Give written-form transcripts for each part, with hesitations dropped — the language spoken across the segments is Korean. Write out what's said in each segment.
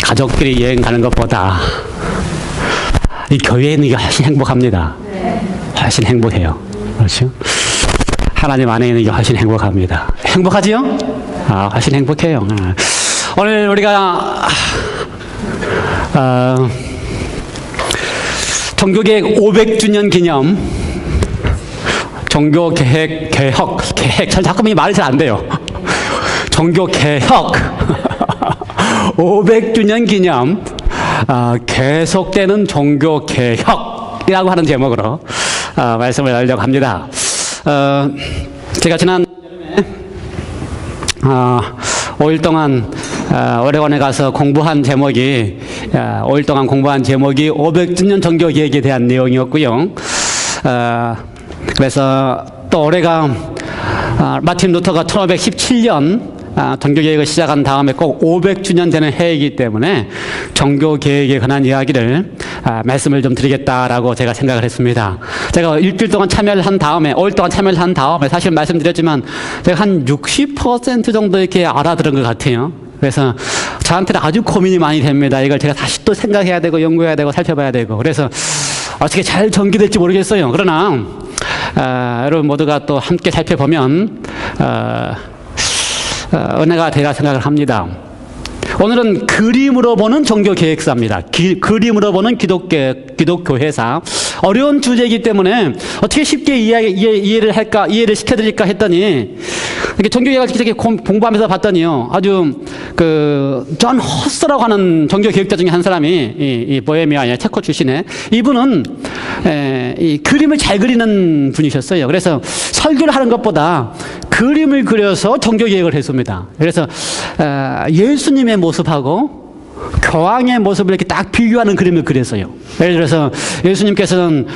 가족끼리 여행 가는 것보다 이 교회에 있는 게 훨씬 행복합니다. 훨씬 행복해요. 그렇죠? 하나님 안에 있는 게 훨씬 행복합니다. 행복하지요? 훨씬 행복해요. 오늘 우리가 종교개혁 500주년 기념 종교개혁 자꾸 이 말이 잘 안 돼요. 종교개혁 500주년 기념 계속되는 종교개혁이라고 하는 제목으로 말씀을 나누려고 합니다. 제가 지난 여름에 5일 동안 오레곤에 가서 공부한 제목이 5일 동안 공부한 제목이 500주년 종교개혁에 대한 내용이었고요. 그래서 또 올해가 마틴 루터가 1517년 종교개혁을 시작한 다음에 꼭 500주년 되는 해이기 때문에 종교개혁에 관한 이야기를 말씀을 좀 드리겠다라고 제가 생각을 했습니다. 제가 일주일 동안 참여를 한 다음에 5일 동안 참여를 한 다음에 사실 말씀드렸지만 제가 한 60% 정도 이렇게 알아들은 것 같아요. 그래서 저한테는 아주 고민이 많이 됩니다. 이걸 제가 다시 또 생각해야 되고 연구해야 되고 살펴봐야 되고 그래서 어떻게 잘 전개될지 모르겠어요. 그러나 여러분 모두가 또 함께 살펴보면 은혜가 되리라 생각을 합니다. 오늘은 그림으로 보는 종교개혁사입니다. 그림으로 보는 기독교회사. 어려운 주제이기 때문에 어떻게 쉽게 이해를 시켜드릴까 했더니 이렇게 종교개혁을 이렇게 공부하면서 봤더니요. 아주 존 허스라고 하는 종교개혁자 중에 한 사람이 이 보헤미아의 체코 출신의 이분은 이 그림을 잘 그리는 분이셨어요. 그래서 설교를 하는 것보다 그림을 그려서 종교개혁을 했습니다. 그래서 예수님의 모습하고 교황의 모습을 이렇게 딱 비교하는 그림을 그렸어요. 예를 들어서 예수님께서는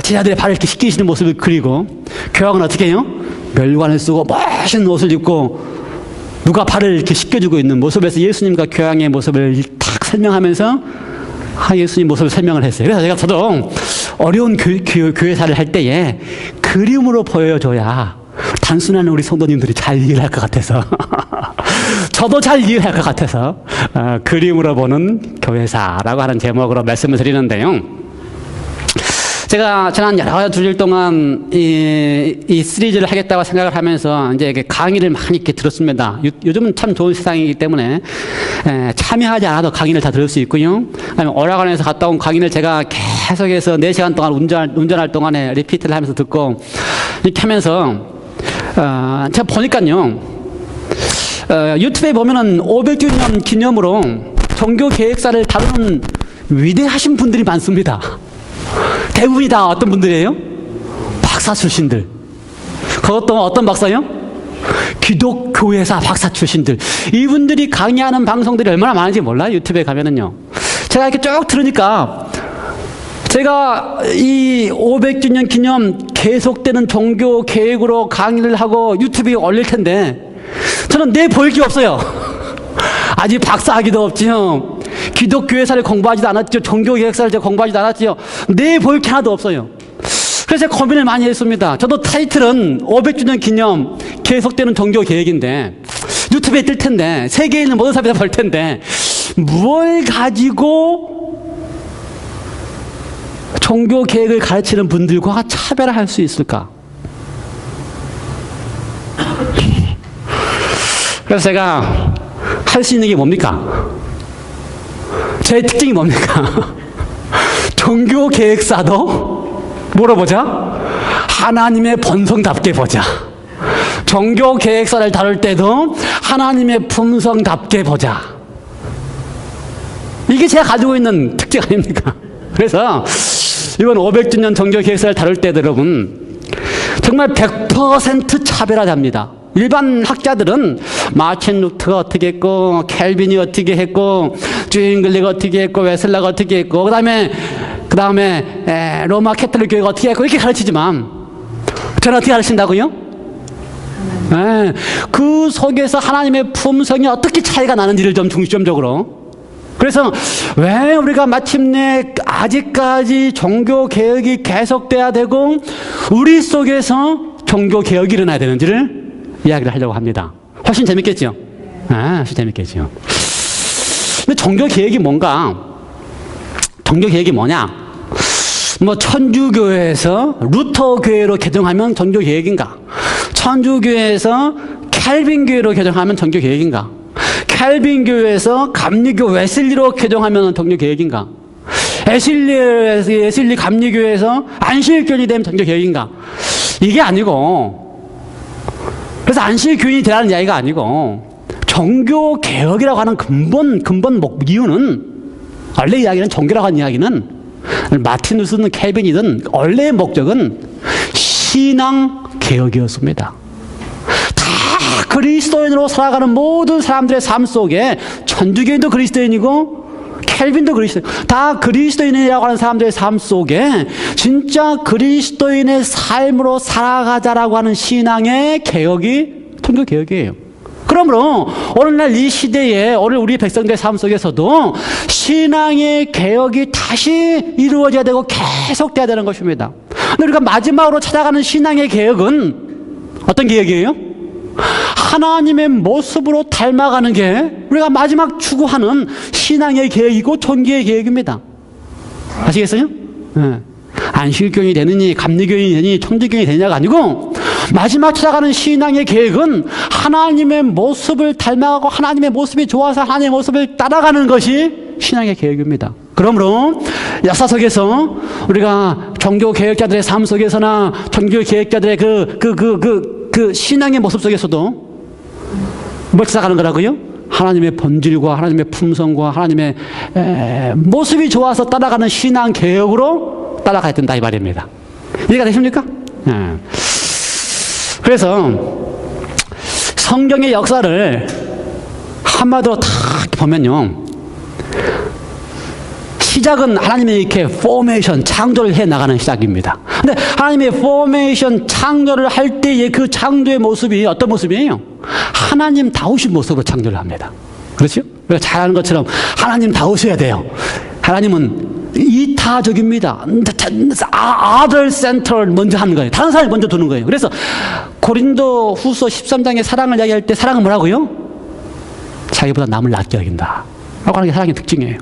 제자들의 발을 이렇게 씻기시는 모습을 그리고 교황은 어떻게 해요? 멸관을 쓰고 멋있는 옷을 입고 누가 발을 이렇게 씻겨주고 있는 모습에서 예수님과 교황의 모습을 딱 설명하면서 예수님 모습을 설명을 했어요. 그래서 저도 어려운 교회사를 할 때에 그림으로 보여줘야 단순한 우리 성도님들이 잘 이해를 할 것 같아서 저도 잘 이해를 할 것 같아서 그림으로 보는 교회사라고 하는 제목으로 말씀을 드리는데요. 제가 지난 여러 주일 동안 이 시리즈를 하겠다고 생각을 하면서 이제 강의를 많이 이렇게 들었습니다. 요즘은 참 좋은 세상이기 때문에 참여하지 않아도 강의를 다 들을 수 있고요. 아니면 오라관에서 갔다 온 강의를 제가 계속해서 4시간 동안 운전할 동안에 리피트를 하면서 듣고 이렇게 하면서 제가 보니까요. 유튜브에 보면은 500주년 기념으로 종교개혁사를 다루는 위대하신 분들이 많습니다. 대부분이 다 어떤 분들이에요? 박사 출신들. 그것도 어떤 박사요? 기독교회사 박사 출신들. 이분들이 강의하는 방송들이 얼마나 많은지 몰라요? 유튜브에 가면은요. 제가 이렇게 쭉 들으니까 제가 이 500주년 기념 계속되는 종교 계획으로 강의를 하고 유튜브에 올릴 텐데 저는 내 볼 게 없어요. 아직 박사학위도 없지요. 기독교회사를 공부하지도 않았죠. 종교개혁사를 제가 공부하지도 않았지요. 내 볼 게 하나도 없어요. 그래서 제가 고민을 많이 했습니다. 저도 타이틀은 500주년 기념 계속되는 종교개혁인데 유튜브에 뜰 텐데 세계에 있는 모든 사람이 다 볼 텐데 뭘 가지고 종교개혁을 가르치는 분들과 차별화할 수 있을까? 그래서 제가 할 수 있는 게 뭡니까? 제 특징이 뭡니까? 종교개혁사도 물어보자. 하나님의 본성답게 보자. 종교개혁사를 다룰 때도 하나님의 품성답게 보자. 이게 제가 가지고 있는 특징 아닙니까? 그래서 이번 500주년 종교개혁사를 다룰 때도 여러분 정말 100% 차별화됩니다. 일반 학자들은 마틴 루터가 어떻게 했고 켈빈이 어떻게 했고 주인글리가 어떻게 했고 웨슬라가 어떻게 했고 그 다음에 로마 캐톨릭 교회가 어떻게 했고 이렇게 가르치지만 저는 어떻게 가르친다고요? 그 속에서 하나님의 품성이 어떻게 차이가 나는지를 좀 중점적으로. 그래서 왜 우리가 마침내 아직까지 종교개혁이 계속돼야 되고 우리 속에서 종교개혁이 일어나야 되는지를 이야기를 하려고 합니다. 훨씬 재밌겠죠? 아주 재밌겠죠. 근데 종교 계획이 뭔가? 종교 계획이 뭐냐? 뭐 천주교회에서 루터 교회로 개정하면 종교 계획인가? 천주교회에서 캘빈 교회로 개정하면 종교 계획인가? 캘빈 교회에서 감리교 웨슬리로 개정하면 종교 계획인가? 에슬리 감리교회에서 안식교인이 되면 종교 계획인가? 이게 아니고, 그래서 안식교인이 되라는 이야기가 아니고, 종교 개혁이라고 하는 근본 이유는, 원래 이야기는 종교라고 하는 이야기는 마틴 루스든 캘빈이든 원래의 목적은 신앙 개혁이었습니다. 다 그리스도인으로 살아가는 모든 사람들의 삶 속에 천주교인도 그리스도인이고 캘빈도 그리스도인, 다 그리스도인이라고 하는 사람들의 삶 속에 진짜 그리스도인의 삶으로 살아가자라고 하는 신앙의 개혁이 종교 개혁이에요. 그러므로 오늘날 이 시대에 오늘 우리 백성들의 삶 속에서도 신앙의 개혁이 다시 이루어져야 되고 계속돼야 되는 것입니다. 근데 우리가 마지막으로 찾아가는 신앙의 개혁은 어떤 개혁이에요? 하나님의 모습으로 닮아가는 게 우리가 마지막 추구하는 신앙의 계획이고 종교의 계획입니다. 아시겠어요? 네. 안식교인이 되느니 감리교인이 되느니 천주교인이 되느냐가 아니고 마지막 찾아가는 신앙의 계획은 하나님의 모습을 닮아가고 하나님의 모습이 좋아서 하나님의 모습을 따라가는 것이 신앙의 계획입니다. 그러므로 역사 속에서 우리가 종교 개혁자들의 삶 속에서나 종교 개혁자들의 그 신앙의 모습 속에서도 뭘 찾아가는 거라고요? 하나님의 본질과 하나님의 품성과 하나님의 모습이 좋아서 따라가는 신앙 개혁으로 따라가야 된다 이 말입니다. 이해가 되십니까? 그래서 성경의 역사를 한마디로 다 보면요, 시작은 하나님의 이렇게 포메이션, 창조를 해 나가는 시작입니다. 근데 하나님의 포메이션, 창조를 할 때의 그 창조의 모습이 어떤 모습이에요? 하나님 다우신 모습으로 창조를 합니다. 그렇죠? 우리가 잘 아는 것처럼 하나님 다우셔야 돼요. 하나님은 이타적입니다. 아들 센터를 먼저 하는 거예요. 다른 사람이 먼저 두는 거예요. 그래서 고린도 후서 13장의 사랑을 이야기할 때 사랑은 뭐라고요? 자기보다 남을 낫게 여긴다 라고 하는 게 사랑의 특징이에요.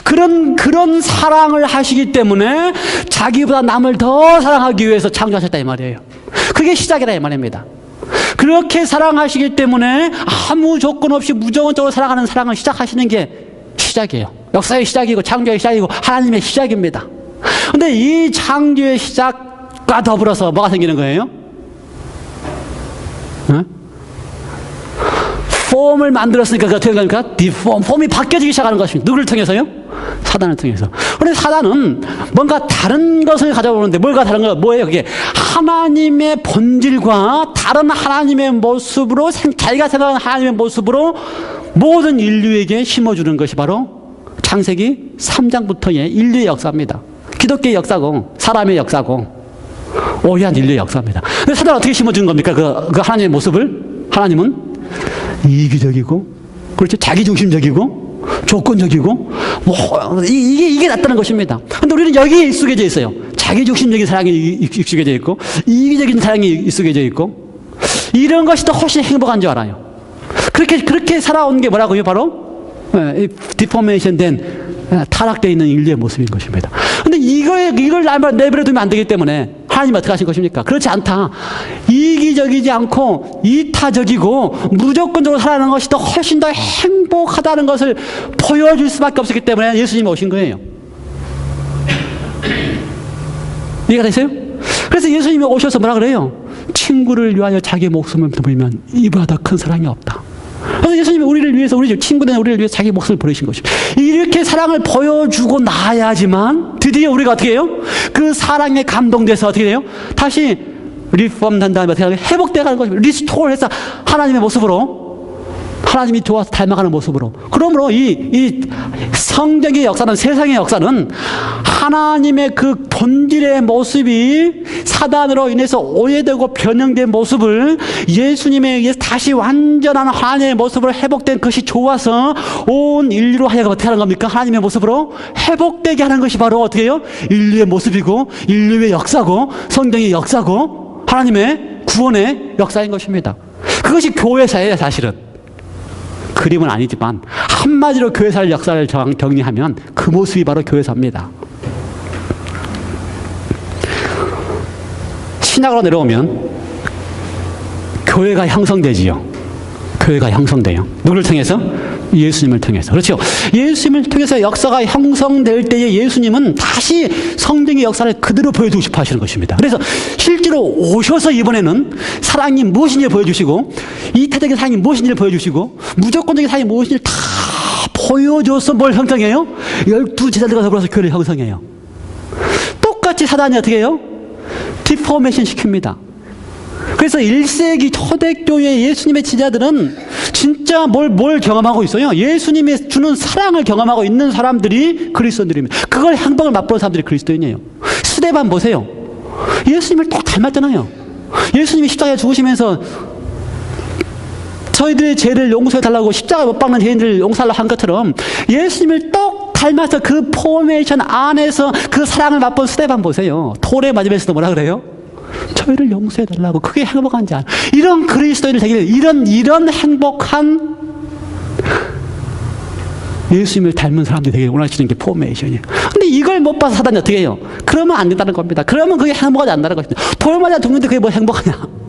그런 사랑을 하시기 때문에 자기보다 남을 더 사랑하기 위해서 창조하셨다 이 말이에요. 그게 시작이다 이 말입니다. 그렇게 사랑하시기 때문에 아무 조건 없이 무조건적으로 사랑하는 사랑을 시작하시는 게 시작이에요. 역사의 시작이고 창조의 시작이고 하나님의 시작입니다. 근데 이 창조의 시작과 더불어서 뭐가 생기는 거예요? 폼을 만들었으니까 그게 어떻게 됩니까? 폼이 바뀌어지기 시작하는 것입니다. 누구를 통해서요? 사단을 통해서. 그런데 사단은 뭔가 다른 것을 가져오는데 뭘과 다른 거 뭐예요? 그게 하나님의 본질과 다른 하나님의 모습으로 자기가 생각하는 하나님의 모습으로 모든 인류에게 심어주는 것이 바로 창세기 3장부터의 인류의 역사입니다. 기독교의 역사고 사람의 역사고 오해한 인류의 역사입니다. 근데 사단은 어떻게 심어주는 겁니까? 그 하나님의 모습을? 하나님은 이기적이고, 그렇죠? 자기중심적이고, 조건적이고, 이게 낫다는 것입니다. 근데 우리는 여기에 익숙해져 있어요. 자기중심적인 사랑에 익숙해져 있고, 이기적인 사랑에 익숙해져 있고, 이런 것이 더 훨씬 행복한 줄 알아요. 그렇게 살아온 게 뭐라고요? 바로, 디포메이션 된, 타락되어 있는 인류의 모습인 것입니다. 근데 이걸 내버려 두면 안 되기 때문에 하나님이 어떻게 하신 것입니까? 그렇지 않다. 이기적이지 않고 이타적이고 무조건적으로 살아가는 것이 더 훨씬 더 행복하다는 것을 보여줄 수밖에 없었기 때문에 예수님이 오신 거예요. 이해가 되세요? 그래서 예수님이 오셔서 뭐라 그래요? 친구를 위하여 자기 목숨을 버리면 이보다 더 큰 사랑이 없다. 그래서 예수님이 우리를 위해서, 우리 친구들은 우리를 위해서 자기 목숨을 버리신 것입니다. 이렇게 사랑을 보여주고 나야지만 드디어 우리가 어떻게 해요? 그 사랑에 감동돼서 어떻게 돼요? 다시 리폼한 다음에 어떻게 회복되어 가는 것입니다. 리스토어해서 하나님의 모습으로, 하나님이 좋아서 닮아가는 모습으로. 그러므로 이 성경의 역사는, 세상의 역사는 하나님의 그 본질의 모습이 사단으로 인해서 오해되고 변형된 모습을 예수님에 의해서 다시 완전한 하나님의 모습으로 회복된 것이 좋아서 온 인류로 하여금 어떻게 하는 겁니까? 하나님의 모습으로 회복되게 하는 것이 바로 어떻게 해요? 인류의 모습이고 인류의 역사고 성경의 역사고 하나님의 구원의 역사인 것입니다. 그것이 교회사예요, 사실은. 그림은 아니지만 한마디로 교회사를 역사를 정리하면 그 모습이 바로 교회사입니다. 신약으로 내려오면 교회가 형성되지요. 교회가 형성돼요. 누구를 통해서? 예수님을 통해서. 그렇죠. 예수님을 통해서 역사가 형성될 때에 예수님은 다시 성경의 역사를 그대로 보여주고 싶어 하시는 것입니다. 그래서 실제로 오셔서 이번에는 사랑이 무엇인지 보여주시고, 이타적인 사랑이 무엇인지를 보여주시고, 무조건적인 사랑이 무엇인지를 다 보여줘서 뭘 형성해요? 12제자들과 더불어서 교회를 형성해요. 똑같이 사단이 어떻게 해요? 디포메이션 시킵니다. 그래서 1세기 초대교회 예수님의 지자들은 진짜 뭘 경험하고 있어요? 예수님이 주는 사랑을 경험하고 있는 사람들이 그리스도인들입니다. 그걸 행복을 맛보는 사람들이 그리스도인이에요. 스데반 보세요. 예수님을 똑 닮았잖아요. 예수님이 십자가에 죽으시면서 저희들의 죄를 용서해달라고 십자가에 못 박는 죄인들을 용서하려고 한 것처럼 예수님을 똑 닮아서 그 포메이션 안에서 그 사랑을 맛본 스데반 보세요. 돌에 맞으면서도 뭐라 그래요? 저희를 용서해달라고. 그게 행복한 자. 이런 그리스도인을 되기를, 이런 행복한 예수님을 닮은 사람들이 되기를 원하시는 게 포메이션이에요. 근데 이걸 못 봐서 사단이 어떻게 해요? 그러면 안 된다는 겁니다. 그러면 그게 행복하지 않다는 것입니다. 돌 맞아 죽는데 그게 뭐 행복하냐?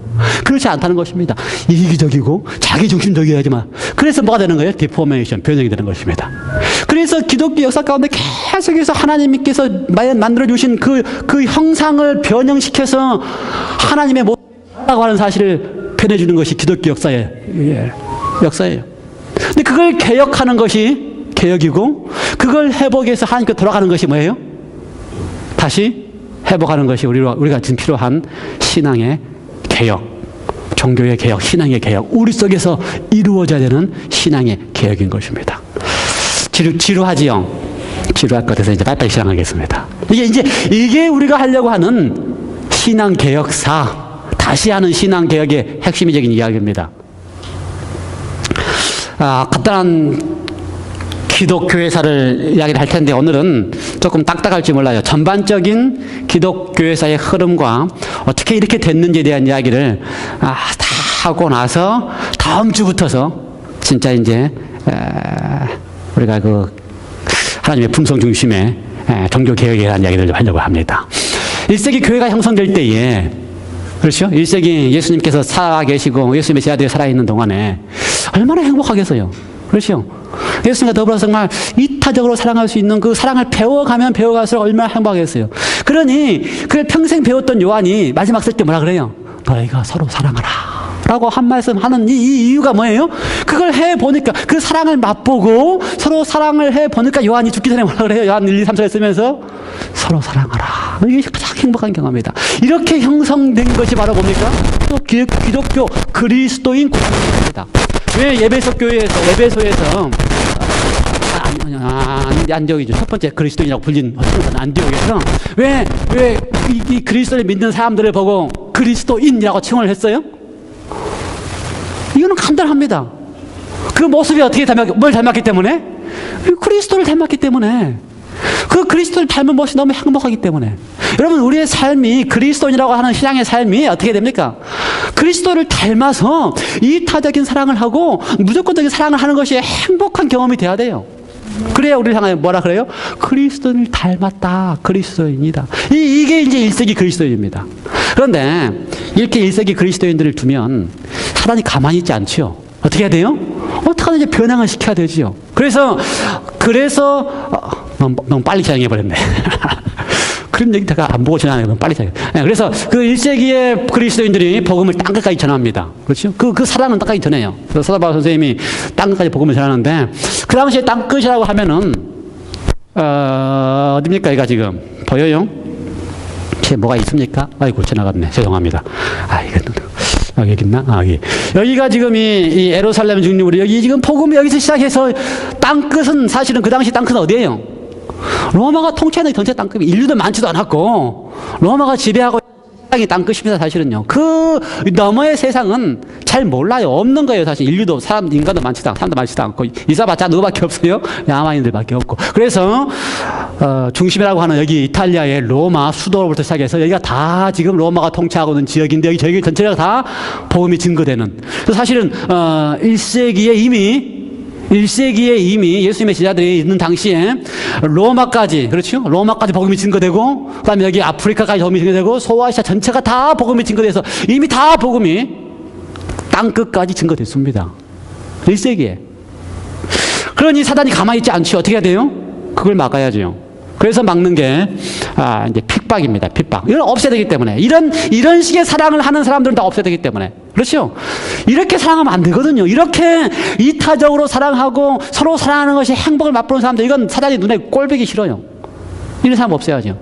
그렇지 않다는 것입니다. 이기적이고 자기중심적이어야지만. 그래서 뭐가 되는 거예요? 디포메이션, 변형이 되는 것입니다. 그래서 기독교 역사 가운데 계속해서 하나님께서 만들어주신 그 형상을 변형시켜서 하나님의 모습이라고 하는 사실을 변해주는 것이 기독교 역사예요. 근데 그걸 개혁하는 것이 개혁이고, 그걸 회복해서 하나님께 돌아가는 것이 뭐예요? 다시 회복하는 것이 우리가 지금 필요한 신앙의 개혁, 종교의 개혁, 신앙의 개혁, 우리 속에서 이루어져야 되는 신앙의 개혁인 것입니다. 지루하지요? 지루할 것 같아서 이제 빨리빨리 시작하겠습니다. 이게 우리가 하려고 하는 신앙 개혁사, 다시 하는 신앙 개혁의 핵심적인 이야기입니다. 간단한 기독교회사를 이야기를 할 텐데, 오늘은 조금 딱딱할지 몰라요. 전반적인 기독교회사의 흐름과 어떻게 이렇게 됐는지에 대한 이야기를 다 하고 나서 다음 주부터서 진짜 이제 우리가 그 하나님의 품성 중심의 종교 개혁에 대한 이야기를 좀 하려고 합니다. 1세기 교회가 형성될 때에, 그렇죠? 1세기 예수님께서 살아계시고 예수님의 제자들이 살아있는 동안에 얼마나 행복하겠어요. 그렇죠? 예수님과 더불어서 정말 이타적으로 사랑할 수 있는 그 사랑을 배워가면 배워갈수록 얼마나 행복하겠어요. 그러니 그걸 평생 배웠던 요한이 마지막 쓸 때 뭐라 그래요? 너희가 서로 사랑하라 라고 한 말씀 하는 이 이유가 뭐예요? 그걸 해보니까, 그 사랑을 맛보고 서로 사랑을 해보니까 요한이 죽기 전에 뭐라 그래요? 요한 1, 2, 3, 4에 쓰면서 서로 사랑하라. 이게 가장 행복한 경험이다. 이렇게 형성된 것이 바로 뭡니까? 또 기독교 그리스도인 공동체입니다. 왜 에베소에서 안디옥이죠. 첫 번째 그리스도인이라고 불린 안디옥에서 왜 이 그리스도를 믿는 사람들을 보고 그리스도인이라고 칭을 했어요? 이거는 간단합니다. 그 모습이 어떻게 뭘 닮았기 때문에? 그리스도를 닮았기 때문에. 그 그리스도를 닮은 모습이 너무 행복하기 때문에. 여러분, 우리의 삶이, 그리스도인이라고 하는 신앙의 삶이 어떻게 됩니까? 그리스도를 닮아서 이타적인 사랑을 하고 무조건적인 사랑을 하는 것이 행복한 경험이 돼야 돼요. 그래야 우리를 향하여 뭐라 그래요? 그리스도인을 닮았다. 그리스도인이다. 이게 이제 1세기 그리스도인입니다. 그런데 이렇게 1세기 그리스도인들을 두면 사단이 가만히 있지 않죠. 어떻게 해야 돼요? 어떻게 하든지 변형을 시켜야 되지요. 그래서 너무 빨리 진행해버렸네. 그런 얘기 제가 안 보고 지나가요. 너무 빨리 진행해. 그래서 그 1세기의 그리스도인들이 복음을 땅끝까지 전합니다. 그렇죠? 그 사랑은 땅끝까지 전해요. 그래서 사도바울 선생님이 땅끝까지 복음을 전하는데, 그 당시에 땅끝이라고 하면은 어딥니까? 이가 지금 보여요? 제 뭐가 있습니까? 아이고, 지나갔네. 죄송합니다. 여기 있나? 여기가 지금 이 예루살렘 중립으로 여기 지금 복음이 여기서 시작해서 땅끝은, 사실은 그 당시 땅끝은 어디예요? 로마가 통치하는 전체 땅끝이, 인류도 많지도 않았고 로마가 지배하고 땅이 땅끝입니다. 사실은요. 그 너머의 세상은 잘 몰라요. 없는 거예요. 사실 인류도 인간도 사람도 많지도 않고 있어봤자 누구밖에 없어요? 야만인들밖에 없고. 그래서 중심이라고 하는 여기 이탈리아의 로마 수도로부터 시작해서 여기가 다 지금 로마가 통치하고 있는 지역인데, 여기 저기 전체가 다 복음이 증거되는. 그래서 사실은 1세기에 이미 1세기에 이미 예수님의 제자들이 있는 당시에 로마까지, 그렇죠? 로마까지 복음이 증거되고, 그 다음에 여기 아프리카까지 복음이 증거되고, 소아시아 전체가 다 복음이 증거돼서 이미 다 복음이 땅끝까지 증거됐습니다. 1세기에. 그러니 사단이 가만히 있지 않죠. 어떻게 해야 돼요? 그걸 막아야죠. 그래서 막는 게, 이제 핍박입니다. 핍박. 이걸 없애야 되기 때문에. 이런 식의 사랑을 하는 사람들은 다 없애야 되기 때문에. 그렇죠? 이렇게 사랑하면 안 되거든요. 이렇게 이타적으로 사랑하고 서로 사랑하는 것이 행복을 맛보는 사람들, 이건 사단이 눈에 꼴보기 싫어요. 이런 사람 없애야죠.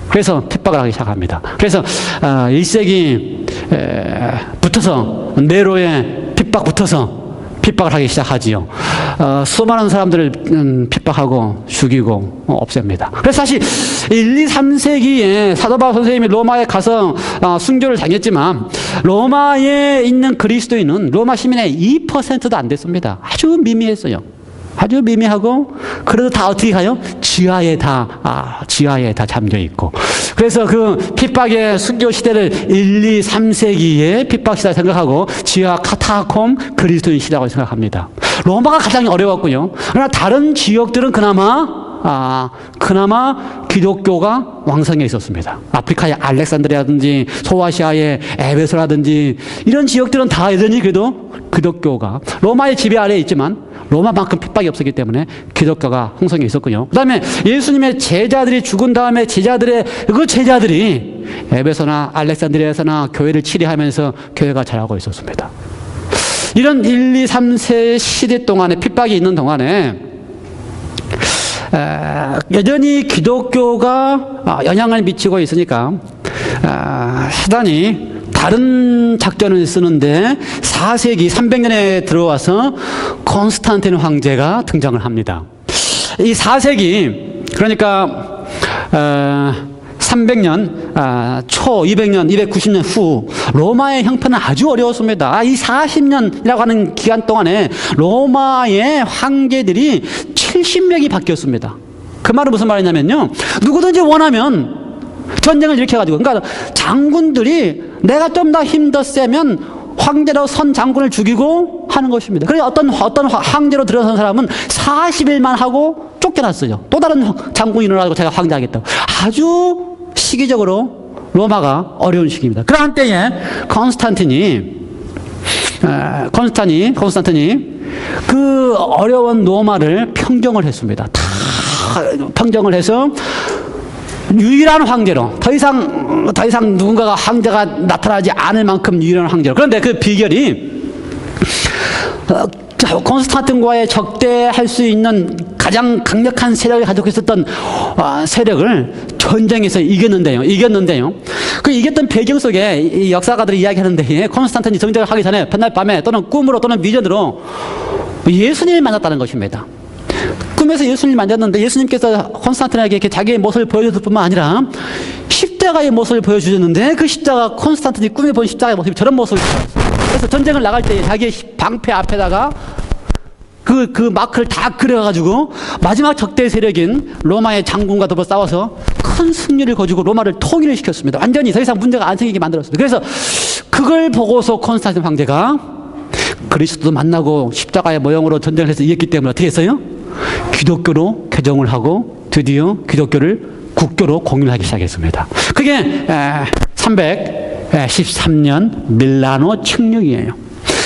그래서 핍박을 하기 시작합니다. 그래서 1세기 붙어서 네로의 핍박 붙어서 핍박을 하기 시작하지요. 수많은 사람들을 핍박하고 죽이고 없앱니다. 그래서 사실 1, 2, 3세기에 사도 바울 선생님이 로마에 가서 순교를 당했지만 로마에 있는 그리스도인은 로마 시민의 2%도 안 됐습니다. 아주 미미했어요. 아주 미미하고, 그래도 다 어떻게 가요? 지하에 다 잠겨 있고. 그래서 그 핍박의 순교 시대를 1, 2, 3세기의 핍박 시대를 생각하고 지하 카타콤 그리스도인 시대라고 생각합니다. 로마가 가장 어려웠고요. 그러나 다른 지역들은 그나마 기독교가 왕성해 있었습니다. 아프리카의 알렉산드리아라든지 소아시아의 에베소라든지 이런 지역들은 다 여전히 그래도 기독교가 로마의 지배 아래에 있지만 로마만큼 핍박이 없었기 때문에 기독교가 홍성해 있었고요. 그 다음에 예수님의 제자들이 죽은 다음에 그 제자들이 에베소나 알렉산드리아에서나 교회를 치리하면서 교회가 자라고 있었습니다. 이런 1, 2, 3세 시대 동안에 핍박이 있는 동안에 여전히 기독교가 영향을 미치고 있으니까 사단이 다른 작전을 쓰는데 4세기 300년에 들어와서 콘스탄틴 황제가 등장을 합니다. 이 4세기, 그러니까 300년 초 200년 290년 후 로마의 형편은 아주 어려웠습니다. 이 40년이라고 하는 기간 동안에 로마의 황제들이 70명이 바뀌었습니다. 그 말은 무슨 말이냐면요, 누구든지 원하면 전쟁을 일으켜가지고, 그러니까 장군들이 내가 좀 더 힘 더 세면 황제로 선 장군을 죽이고 하는 것입니다. 그래서 어떤 황제로 들어선 사람은 40일만 하고 쫓겨났어요. 또 다른 장군이 일어나고 제가 황제하겠다고. 아주 시기적으로 로마가 어려운 시기입니다. 그러한 때에 콘스탄틴이 그 어려운 로마를 평정을 했습니다. 다 평정을 해서 유일한 황제로, 더 이상 누군가가 황제가 나타나지 않을 만큼 유일한 황제로. 그런데 그 비결이 콘스탄틴과의 적대할 수 있는 가장 강력한 세력을 가지고 있었던 세력을 전쟁에서 이겼는데요. 그 이겼던 배경 속에 이 역사가들이 이야기하는데, 콘스탄틴이 전쟁을 하기 전에 첫날 밤에 또는 꿈으로 또는 비전으로 예수님을 만났다는 것입니다. 꿈에서 예수님을 만났는데 예수님께서 콘스탄틴에게 이렇게 자기의 모습을 보여줬을 뿐만 아니라 십자가의 모습을 보여주셨는데, 그 십자가, 콘스탄틴이 꿈에 본 십자가의 모습이 저런 모습을 보였어요. 그래서 전쟁을 나갈 때 자기의 방패 앞에다가 그 마크를 다 그려가지고 마지막 적대 세력인 로마의 장군과 더불어 싸워서 큰 승리를 거두고 로마를 통일을 시켰습니다. 완전히 더 이상 문제가 안 생기게 만들었습니다. 그래서 그걸 보고서 콘스탄틴 황제가 그리스도도 만나고 십자가의 모형으로 전쟁을 해서 이겼기 때문에 어떻게 했어요? 기독교로 개종을 하고 드디어 기독교를 국교로 공유하기 시작했습니다. 그게 313년 밀라노 칙령이에요.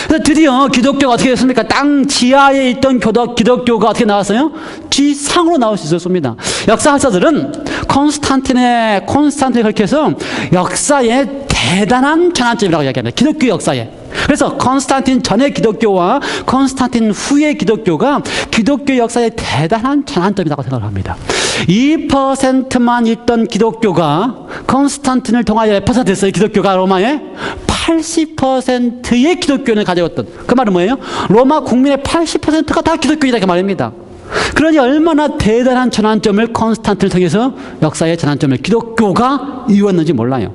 그래서 드디어 기독교가 어떻게 됐습니까? 땅 지하에 있던 기독교가 어떻게 나왔어요? 지상으로 나올 수 있었습니다. 역사학자들은 콘스탄틴을 그렇게 해서 역사의 대단한 전환점이라고 이야기합니다. 기독교 역사에. 그래서 콘스탄틴 전의 기독교와 콘스탄틴 후의 기독교가 기독교 역사의 대단한 전환점이라고 생각을 합니다. 2%만 있던 기독교가 콘스탄틴을 통하여 몇 퍼센트 됐어요? 기독교가 로마에 80%의 기독교를 가져왔던. 그 말은 뭐예요? 로마 국민의 80%가 다 기독교이다, 그 말입니다. 그러니 얼마나 대단한 전환점을 콘스탄틴을 통해서 역사의 전환점을 기독교가 이루었는지 몰라요.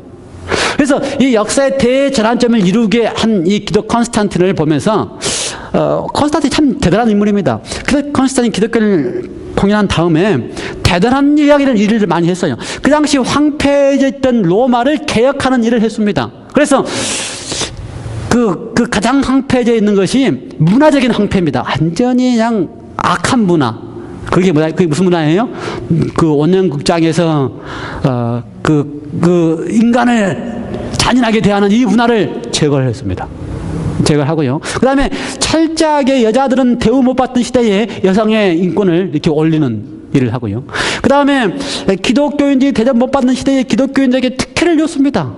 그래서 이 역사의 대전환점을 이루게 한 이 콘스탄틴을 보면서 콘스탄틴이 참 대단한 인물입니다. 그래서 콘스탄틴이 기독교를 공연한 다음에 대단한 일을 많이 했어요. 그 당시 황폐해졌던 로마를 개혁하는 일을 했습니다. 그래서 그 가장 황폐해져 있는 것이 문화적인 황폐입니다. 완전히 그냥 악한 문화. 그게 뭐야? 그게 무슨 문화예요? 그 원년극장에서 그 인간을 잔인하게 대하는 이 문화를 제거를 했습니다. 제거하고요. 그 다음에 철저하게 여자들은 대우 못 받던 시대에 여성의 인권을 이렇게 올리는 일을 하고요. 그 다음에 기독교인들이 대접 못 받는 시대에 기독교인들에게 특혜를 줬습니다.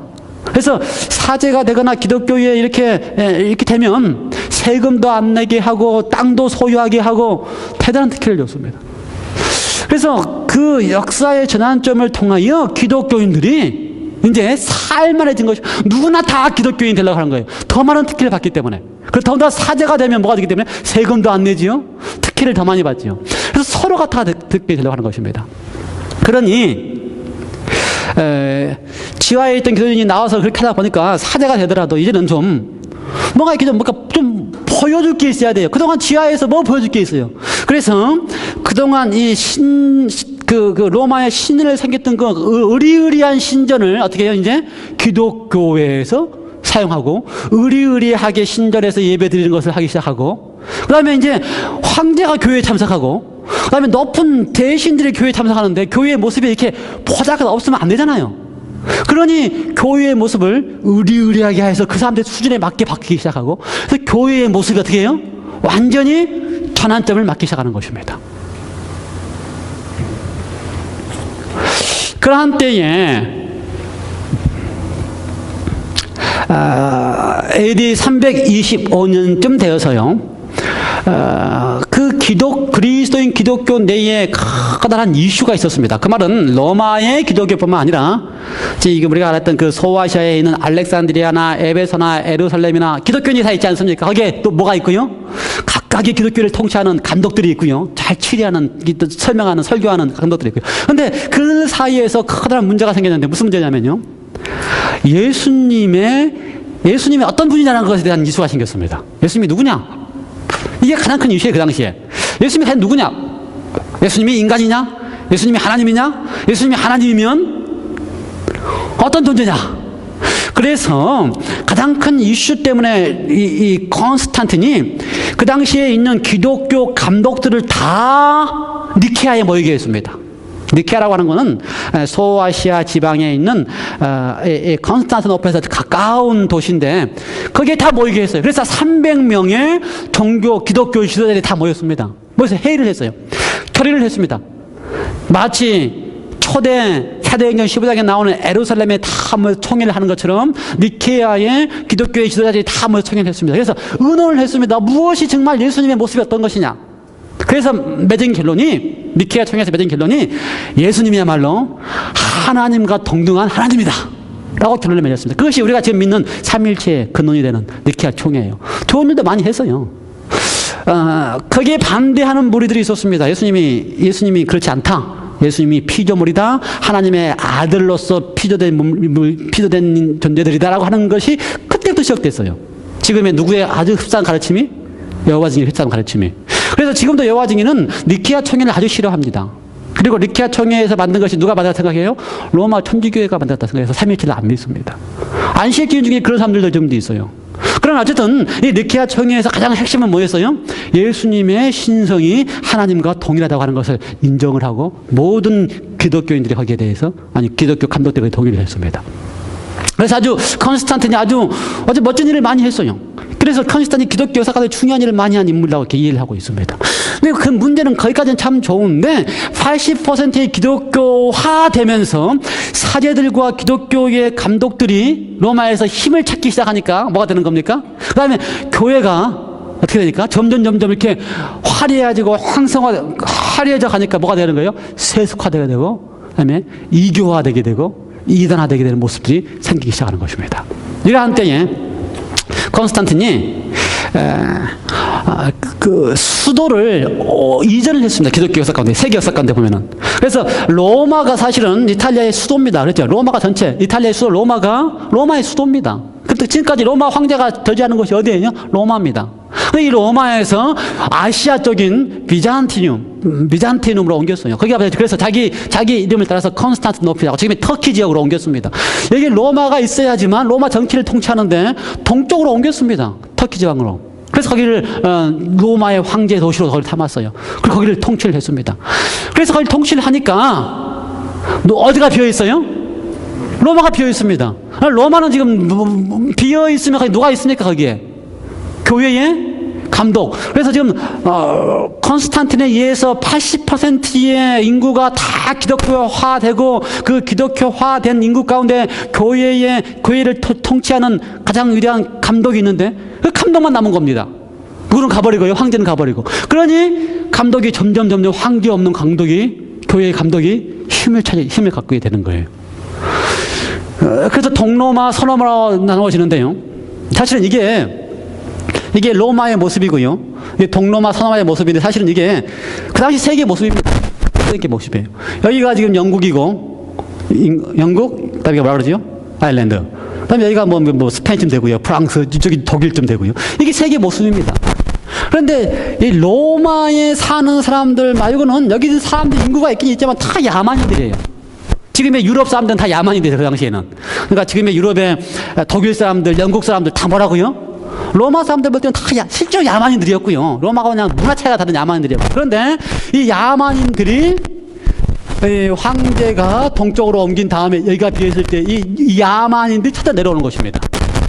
그래서 사제가 되거나 기독교에 이렇게 되면 세금도 안 내게 하고 땅도 소유하게 하고 대단한 특혜를 줬습니다. 그래서 그 역사의 전환점을 통하여 기독교인들이 이제 살만해진 것이 누구나 다 기독교인 되려고 하는 거예요. 더 많은 특혜를 받기 때문에. 그리고 더군다나 사제가 되면 뭐가 되기 때문에 세금도 안 내지요. 특혜를 더 많이 받지요. 그래서 서로가 다 특별히 되려고 하는 것입니다. 그러니 지하에 있던 교인이 나와서 그렇게 하다 보니까 사제가 되더라도 이제는 좀 뭔가 이렇게 좀 보여줄 게 있어야 돼요. 그동안 지하에서 뭐 보여줄 게 있어요. 그래서 그동안 이 그 로마의 신전을 생겼던 그 의리의리한 신전을 어떻게 해요? 이제 기독교회에서 사용하고 의리의리하게 신전에서 예배 드리는 것을 하기 시작하고, 그 다음에 이제 황제가 교회에 참석하고, 그 다음에 높은 대신들이 교회에 참석하는데 교회의 모습이 이렇게 보잘것 없으면 안 되잖아요. 그러니 교회의 모습을 의리의리하게 해서 그 사람들의 수준에 맞게 바뀌기 시작하고, 그래서 교회의 모습이 어떻게 해요? 완전히 전환점을 맞기 시작하는 것입니다. 그러한 때에 AD 325년쯤 되어서요, 그 그리스도인 기독교 내에 커다란 이슈가 있었습니다. 그 말은 로마의 기독교뿐만 아니라 지금 우리가 알았던 그 소아시아에 있는 알렉산드리아나 에베소나 예루살렘이나 기독교인이 다 있지 않습니까? 거기에 또 뭐가 있고요? 각각의 기독교를 통치하는 감독들이 있고요. 잘 치리하는, 설명하는, 설교하는 감독들이 있고요. 그런데 그 사이에서 커다란 문제가 생겼는데 무슨 문제냐면요, 예수님이 어떤 분이냐는 것에 대한 이슈가 생겼습니다. 예수님이 누구냐? 이게 가장 큰 이슈예요, 그 당시에. 예수님이 과연 누구냐? 예수님이 인간이냐? 예수님이 하나님이냐? 예수님이 하나님이면 어떤 존재냐? 그래서 가장 큰 이슈 때문에 이 콘스탄틴이 그 당시에 있는 기독교 감독들을 다 니케아에 모이게 했습니다. 니케아라고 하는 것은 소아시아 지방에 있는 콘스탄티노플에서 가까운 도시인데 거기에 다 모이게 했어요. 그래서 300명의 기독교 지도자들이 다 모였습니다. 모여서 회의를 했어요. 결의를 했습니다. 마치 초대 사도행전 15장에 나오는 예루살렘에 다 모여 총회를 하는 것처럼 니케아의 기독교의 지도자들이 다 모여 총회를 했습니다. 그래서 의논을 했습니다. 무엇이 정말 예수님의 모습이 어떤 것이냐. 그래서 맺은 결론이, 니케아 총회에서 맺은 결론이 예수님이야말로 하나님과 동등한 하나님이다 라고 결론을 맺었습니다. 그것이 우리가 지금 믿는 삼일체의 근원이 되는 니케아 총회예요. 좋은 일도 많이 했어요. 거기에 반대하는 무리들이 있었습니다. 예수님이 그렇지 않다. 예수님이 피조물이다. 하나님의 아들로서 피조된 존재들이다라고 하는 것이 그때부터 시작됐어요. 지금의 누구의 아주 흡사한 가르침이? 여호와 증인의 흡사한 가르침이. 그래서 지금도 여호와 증인은 니케아 총회를 아주 싫어합니다. 그리고 니케아 총회에서 만든 것이 누가 만들었다 생각해요? 로마 천주교회가 만들었다 생각해서 삼위일체를 안 믿습니다. 안식일 기준 중에 그런 사람들도 지금도 있어요. 그러나 어쨌든 이 니케아 총회에서 가장 핵심은 뭐였어요? 예수님의 신성이 하나님과 동일하다고 하는 것을 인정을 하고 모든 기독교인들이 거기에 대해서, 기독교 감독들이 동의를 했습니다. 그래서 콘스탄틴이 아주 멋진 일을 많이 했어요. 그래서 콘스탄틴이 기독교 역사가서 중요한 일을 많이 한 인물이라고 이렇게 이해를 하고 있습니다. 근데 그 문제는 거기까지는 참 좋은데 80%의 기독교화 되면서 사제들과 기독교의 감독들이 로마에서 힘을 찾기 시작하니까 뭐가 되는 겁니까? 그 다음에 교회가 어떻게 되니까? 점점 이렇게 화려해져 가니까 뭐가 되는 거예요? 세속화되게 되고, 그 다음에 이교화되게 되고, 이단화되게 되는 모습들이 생기기 시작하는 것입니다. 이러한 때에 콘스탄틴이 그 수도를 이전을 했습니다. 기독교 역사 가운데, 세계 역사 가운데 보면은. 그래서 로마가 사실은 이탈리아의 수도입니다. 그렇죠? 로마가 전체, 이탈리아의 수도, 로마의 수도입니다. 그때 지금까지 로마 황제가 저지하는 곳이 어디예요? 로마입니다. 이 로마에서 아시아 쪽인 비잔티눔으로 옮겼어요. 거기가 그래서 자기 이름을 따라서 콘스탄티노플이라고 지금의 터키 지역으로 옮겼습니다. 여기 로마가 있어야지만 로마 정치를 통치하는데 동쪽으로 옮겼습니다. 터키 지방으로. 그래서 거기를 로마의 황제 도시로 거기를 삼았어요. 그리고 거기를 통치를 했습니다. 그래서 거기를 통치를 하니까 어디가 비어 있어요? 로마가 비어 있습니다. 로마는 지금 비어 있으면 거기 누가 있습니까? 거기에 교회의 감독. 그래서 지금 콘스탄틴에 의해서 80%의 인구가 다 기독교화되고 그 기독교화된 인구 가운데 교회를 통치하는 가장 위대한 감독이 있는데 그 감독만 남은 겁니다. 누구는 가버리고요, 황제는 가버리고. 그러니 감독이 점점 황제 없는 감독이, 교회의 감독이 힘을 갖게 되는 거예요. 그래서 동로마, 서로마로 나누어지는데요. 사실은 이게 로마의 모습이고요. 이게 동로마, 서로마의 모습인데 사실은 이게 그 당시 세계 모습입니다. 세계 모습이에요. 여기가 지금 영국이고, 영국, 그다음에 뭐라 그러죠? 아일랜드. 그다음에 여기가 뭐 스페인쯤 되고요. 프랑스, 이쪽이 독일쯤 되고요. 이게 세계 모습입니다. 그런데 이 로마에 사는 사람들 말고는 여기 사람들 인구가 있긴 있지만 다 야만인들이에요. 지금의 유럽 사람들은 다 야만인들이에요. 그 당시에는. 그러니까 지금의 유럽의 독일 사람들, 영국 사람들 다 뭐라고요? 로마 사람들 볼 때는 다 실제로 야만인들이었고요. 로마가 그냥 문화 차이가 다른 야만인들이었고. 그런데 이 야만인들이 황제가 동쪽으로 옮긴 다음에 여기가 비었을 때 이 야만인들이 쳐져 내려오는 것입니다.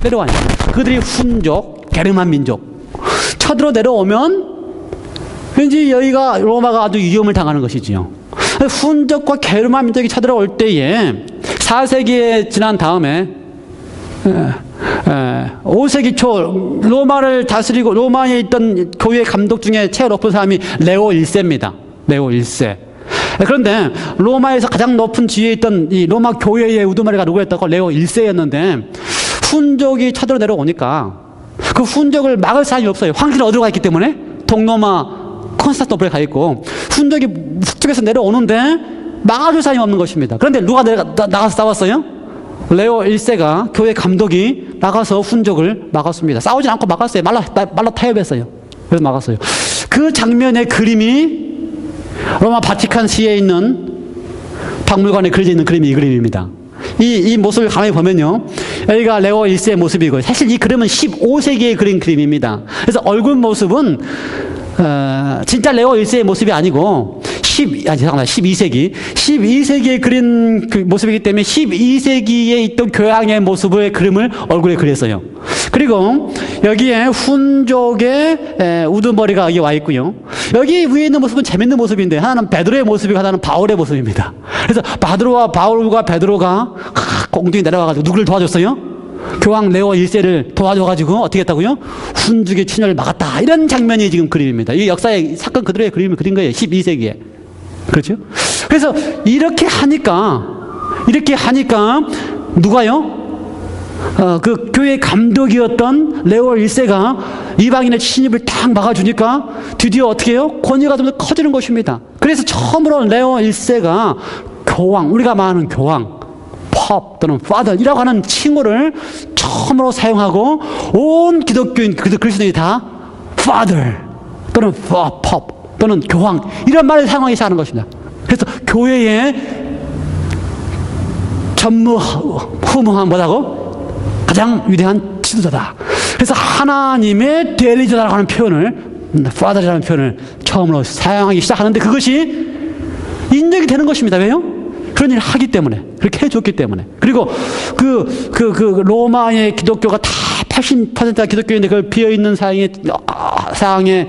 내려와요. 그들이 훈족, 게르만 민족. 쳐들어 내려오면 왠지 여기가 로마가 아주 위험을 당하는 것이지요. 훈족과 게르만 민족이 쳐들어올 때에 4세기에 지난 다음에 5세기 초 로마를 다스리고 로마에 있던 교회 감독 중에 최고 높은 사람이 레오 1세입니다. 레오 1세. 그런데 로마에서 가장 높은 지위에 있던 이 로마 교회의 우두머리가 누구였다고? 레오 1세였는데 훈족이 쳐들어 내려오니까 그 훈족을 막을 사람이 없어요. 황제는 어디로 가 있기 때문에? 동로마 콘스탄티노플에 가 있고 훈족이 북쪽에서 내려오는데 막아줄 사람이 없는 것입니다. 그런데 누가 나가서 싸웠어요? 레오 1세가 교회 감독이 나가서 훈족을 막았습니다. 싸우지 않고 막았어요. 말로 타협했어요. 그래서 막았어요. 그 장면의 그림이 로마 바티칸시에 있는 박물관에 그려져 있는 그림이 이 그림입니다. 이 모습을 가만히 보면요. 여기가 레오 1세의 모습이고 사실 이 그림은 15세기에 그린 그림입니다. 그래서 얼굴 모습은 진짜 레오 1세의 모습이 아니고 12세기에 그린 그 모습이기 때문에 12세기에 있던 교황의 모습의 그림을 얼굴에 그렸어요. 그리고 여기에 훈족의 우두머리가 여기 와 있고요. 여기 위에 있는 모습은 재밌는 모습인데 하나는 베드로의 모습이고 하나는 바울의 모습입니다. 그래서 바울과 베드로가 공중에 내려와가지고 누구를 도와줬어요? 교황 레오 1세를 도와줘가지고 어떻게 했다고요? 훈족의 침략을 막았다. 이런 장면이 지금 그림입니다. 이 역사의 사건 그대로의 그림을 그린 거예요. 12세기에. 그렇죠? 그래서 이렇게 하니까 누가요? 그 교회 감독이었던 레오 1세가 이방인의 침입을 딱 막아주니까 드디어 어떻게 해요? 권위가 좀 더 커지는 것입니다. 그래서 처음으로 레오 1세가 교황, 우리가 말하는 교황, 팝 또는 father이라고 하는 칭호를 처음으로 사용하고 온 기독교인 그리스도인이 다 father 또는 pop 또는 교황 이런 말을 사용하기 시작하는 것입니다. 그래서 교회의 전무후무한 뭐라고? 가장 위대한 지도자다. 그래서 하나님의 대리자라고 하는 표현을 father이라는 표현을 처음으로 사용하기 시작하는데 그것이 인정이 되는 것입니다. 왜요? 그런 일을 하기 때문에 그렇게 해줬기 때문에. 그리고 그 로마의 기독교가 다 80%가 기독교인데 그 비어있는 상황에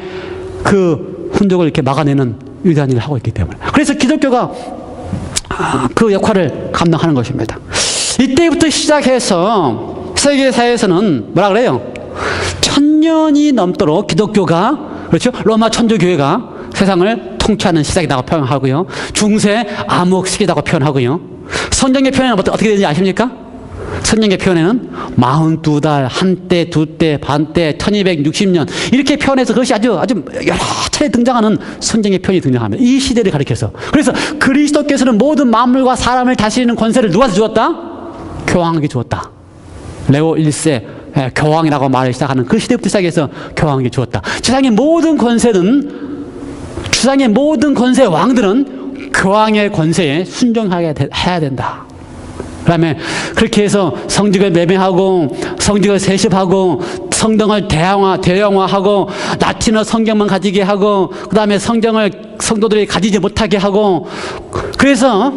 그 훈족을 이렇게 막아내는 위대한 일을 하고 있기 때문에. 그래서 기독교가 그 역할을 감당하는 것입니다. 이때부터 시작해서 세계사에서는 뭐라 그래요? 1000년이 넘도록 기독교가, 그렇죠? 로마 천주교회가 세상을 통치하는 시작이라고 표현하고요. 중세 암흑 시기라고 표현하고요. 성경의 표현은 어떻게 되는지 아십니까? 성경의 표현에는 42달, 한때, 두때, 반때, 1260년 이렇게 표현해서 그것이 아주 여러 차례 등장하는 성경의 표현이 등장합니다. 이 시대를 가리켜서. 그래서 그리스도께서는 모든 만물과 사람을 다스리는 권세를 누구한테 주었다? 교황에게 주었다. 레오 1세 교황이라고 말을 시작하는 그 시대부터 시작해서 교황에게 주었다. 세상의 모든 권세 왕들은 교황의 권세에 순종해야 된다. 그 다음에 그렇게 해서 성직을 매매하고 성직을 세습하고 성경을 대형화하고 라틴어 성경만 가지게 하고 그 다음에 성경을 성도들이 가지지 못하게 하고 그래서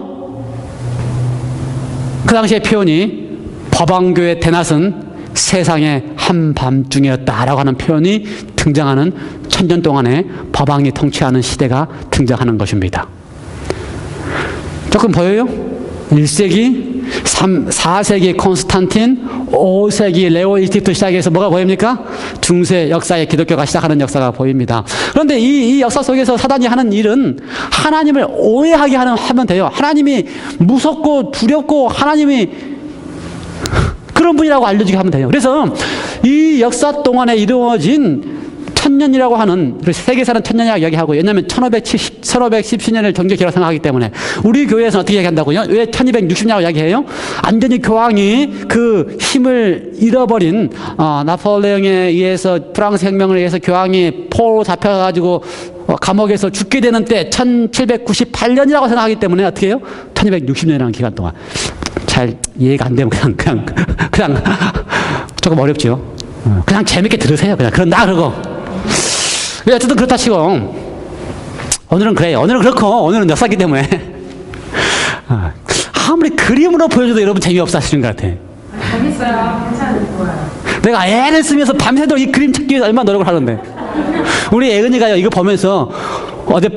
그 당시의 표현이 법왕교의 대낮은 세상의 한밤중이었다라고 하는 표현이 등장하는 1000년 동안의 법왕이 통치하는 시대가 등장하는 것입니다. 조금 보여요? 1세기, 4세기 콘스탄틴, 5세기 레오 1세기부터 시작해서 뭐가 보입니까? 중세 역사의 기독교가 시작하는 역사가 보입니다. 그런데 이 역사 속에서 사단이 하는 일은 하나님을 오해하게 하면 돼요. 하나님이 무섭고 두렵고 하나님이 그런 분이라고 알려주게 하면 돼요. 그래서 이 역사 동안에 이루어진 1000년이라고 하는, 세계사는 1000년이라고 이야기하고, 왜냐하면 1517년을 정교기라고 생각하기 때문에, 우리 교회에서는 어떻게 얘기한다고요? 왜 1260년이라고 이야기해요? 완전히 교황이 그 힘을 잃어버린, 나폴레옹에 의해서, 프랑스 혁명을 위해서 교황이 포로 잡혀가지고, 감옥에서 죽게 되는 때, 1798년이라고 생각하기 때문에, 어떻게 해요? 1260년이라는 기간 동안. 잘 이해가 안 되면 그냥 조금 어렵죠. 그냥 재밌게 들으세요. 그냥 그런다 그러고. 어쨌든 그렇다 치고 오늘은 그래요. 오늘은 그렇고 오늘은 역사기 때문에 아무리 그림으로 보여줘도 여러분 재미없어 하시는 것 같아. 재밌어요. 괜찮아요. 내가 애를 쓰면서 밤새도록 이 그림 찾기 위해서 얼마나 노력을 하는데. 우리 애은이가요 이거 보면서 어제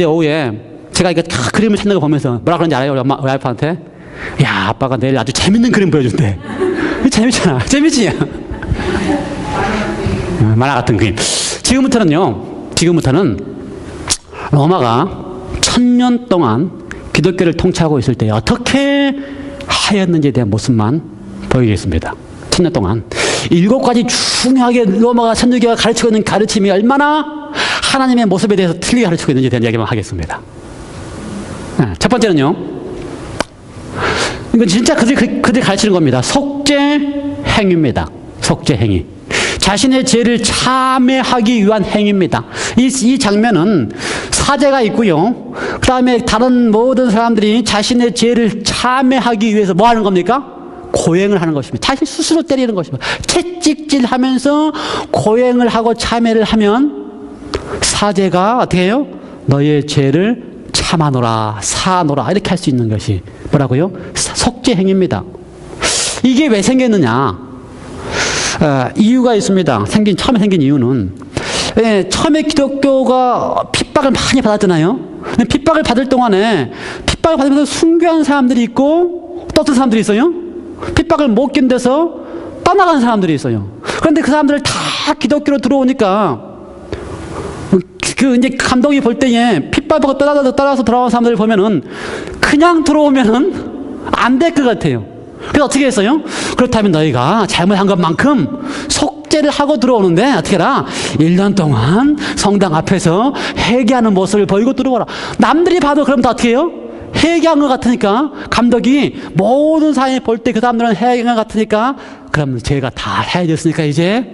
오후에 제가 이거 그림을 찾는 거 보면서 뭐라 그런지 알아요? 우리 와이프한테? 야, 아빠가 내일 아주 재밌는 그림 보여준대. 재밌잖아. 재밌지? 만화 같은 그림. 지금부터는 로마가 1000년 동안 기독교를 통치하고 있을 때 어떻게 하였는지에 대한 모습만 보이겠습니다. 1000년 동안 7가지 중요하게 로마가 천주교가 가르치고 있는 가르침이 얼마나 하나님의 모습에 대해서 틀리게 가르치고 있는지에 대한 이야기만 하겠습니다. 첫 번째는요, 이건 진짜 그들이 가르치는 겁니다. 속죄 행위입니다. 속죄 행위. 자신의 죄를 참회하기 위한 행위입니다. 이 장면은 사제가 있고요. 그 다음에 다른 모든 사람들이 자신의 죄를 참회하기 위해서 뭐 하는 겁니까? 고행을 하는 것입니다. 자신 스스로 때리는 것입니다. 채찍질 하면서 고행을 하고 참회를 하면 사제가 어떻게 해요? 너의 죄를 참아노라, 사노라 이렇게 할 수 있는 것이 뭐라고요? 속죄 행위입니다. 이게 왜 생겼느냐? 이유가 있습니다. 처음에 생긴 이유는 처음에 기독교가 핍박을 많이 받았잖아요. 핍박을 받을 동안에 핍박을 받으면서 순교한 사람들이 있고 또 어떤 사람들이 있어요? 핍박을 못 견뎌서 떠나간 사람들이 있어요. 그런데 그 사람들을 다 기독교로 들어오니까 이제 감독이 볼 때에 핍박을 따라서 돌아온 사람들을 보면은 그냥 들어오면은 안 될 것 같아요. 그래서 어떻게 했어요? 그렇다면 너희가 잘못한 것만큼 속죄를 하고 들어오는데 어떻게 해라? 1년 동안 성당 앞에서 회개하는 모습을 보이고 들어오라. 남들이 봐도 그럼 다 어떻게 해요? 회개한 것 같으니까 감독이 모든 사람이 볼 때 그 사람들은 회개한 것 같으니까 그럼 죄가 다 해졌으니까 이제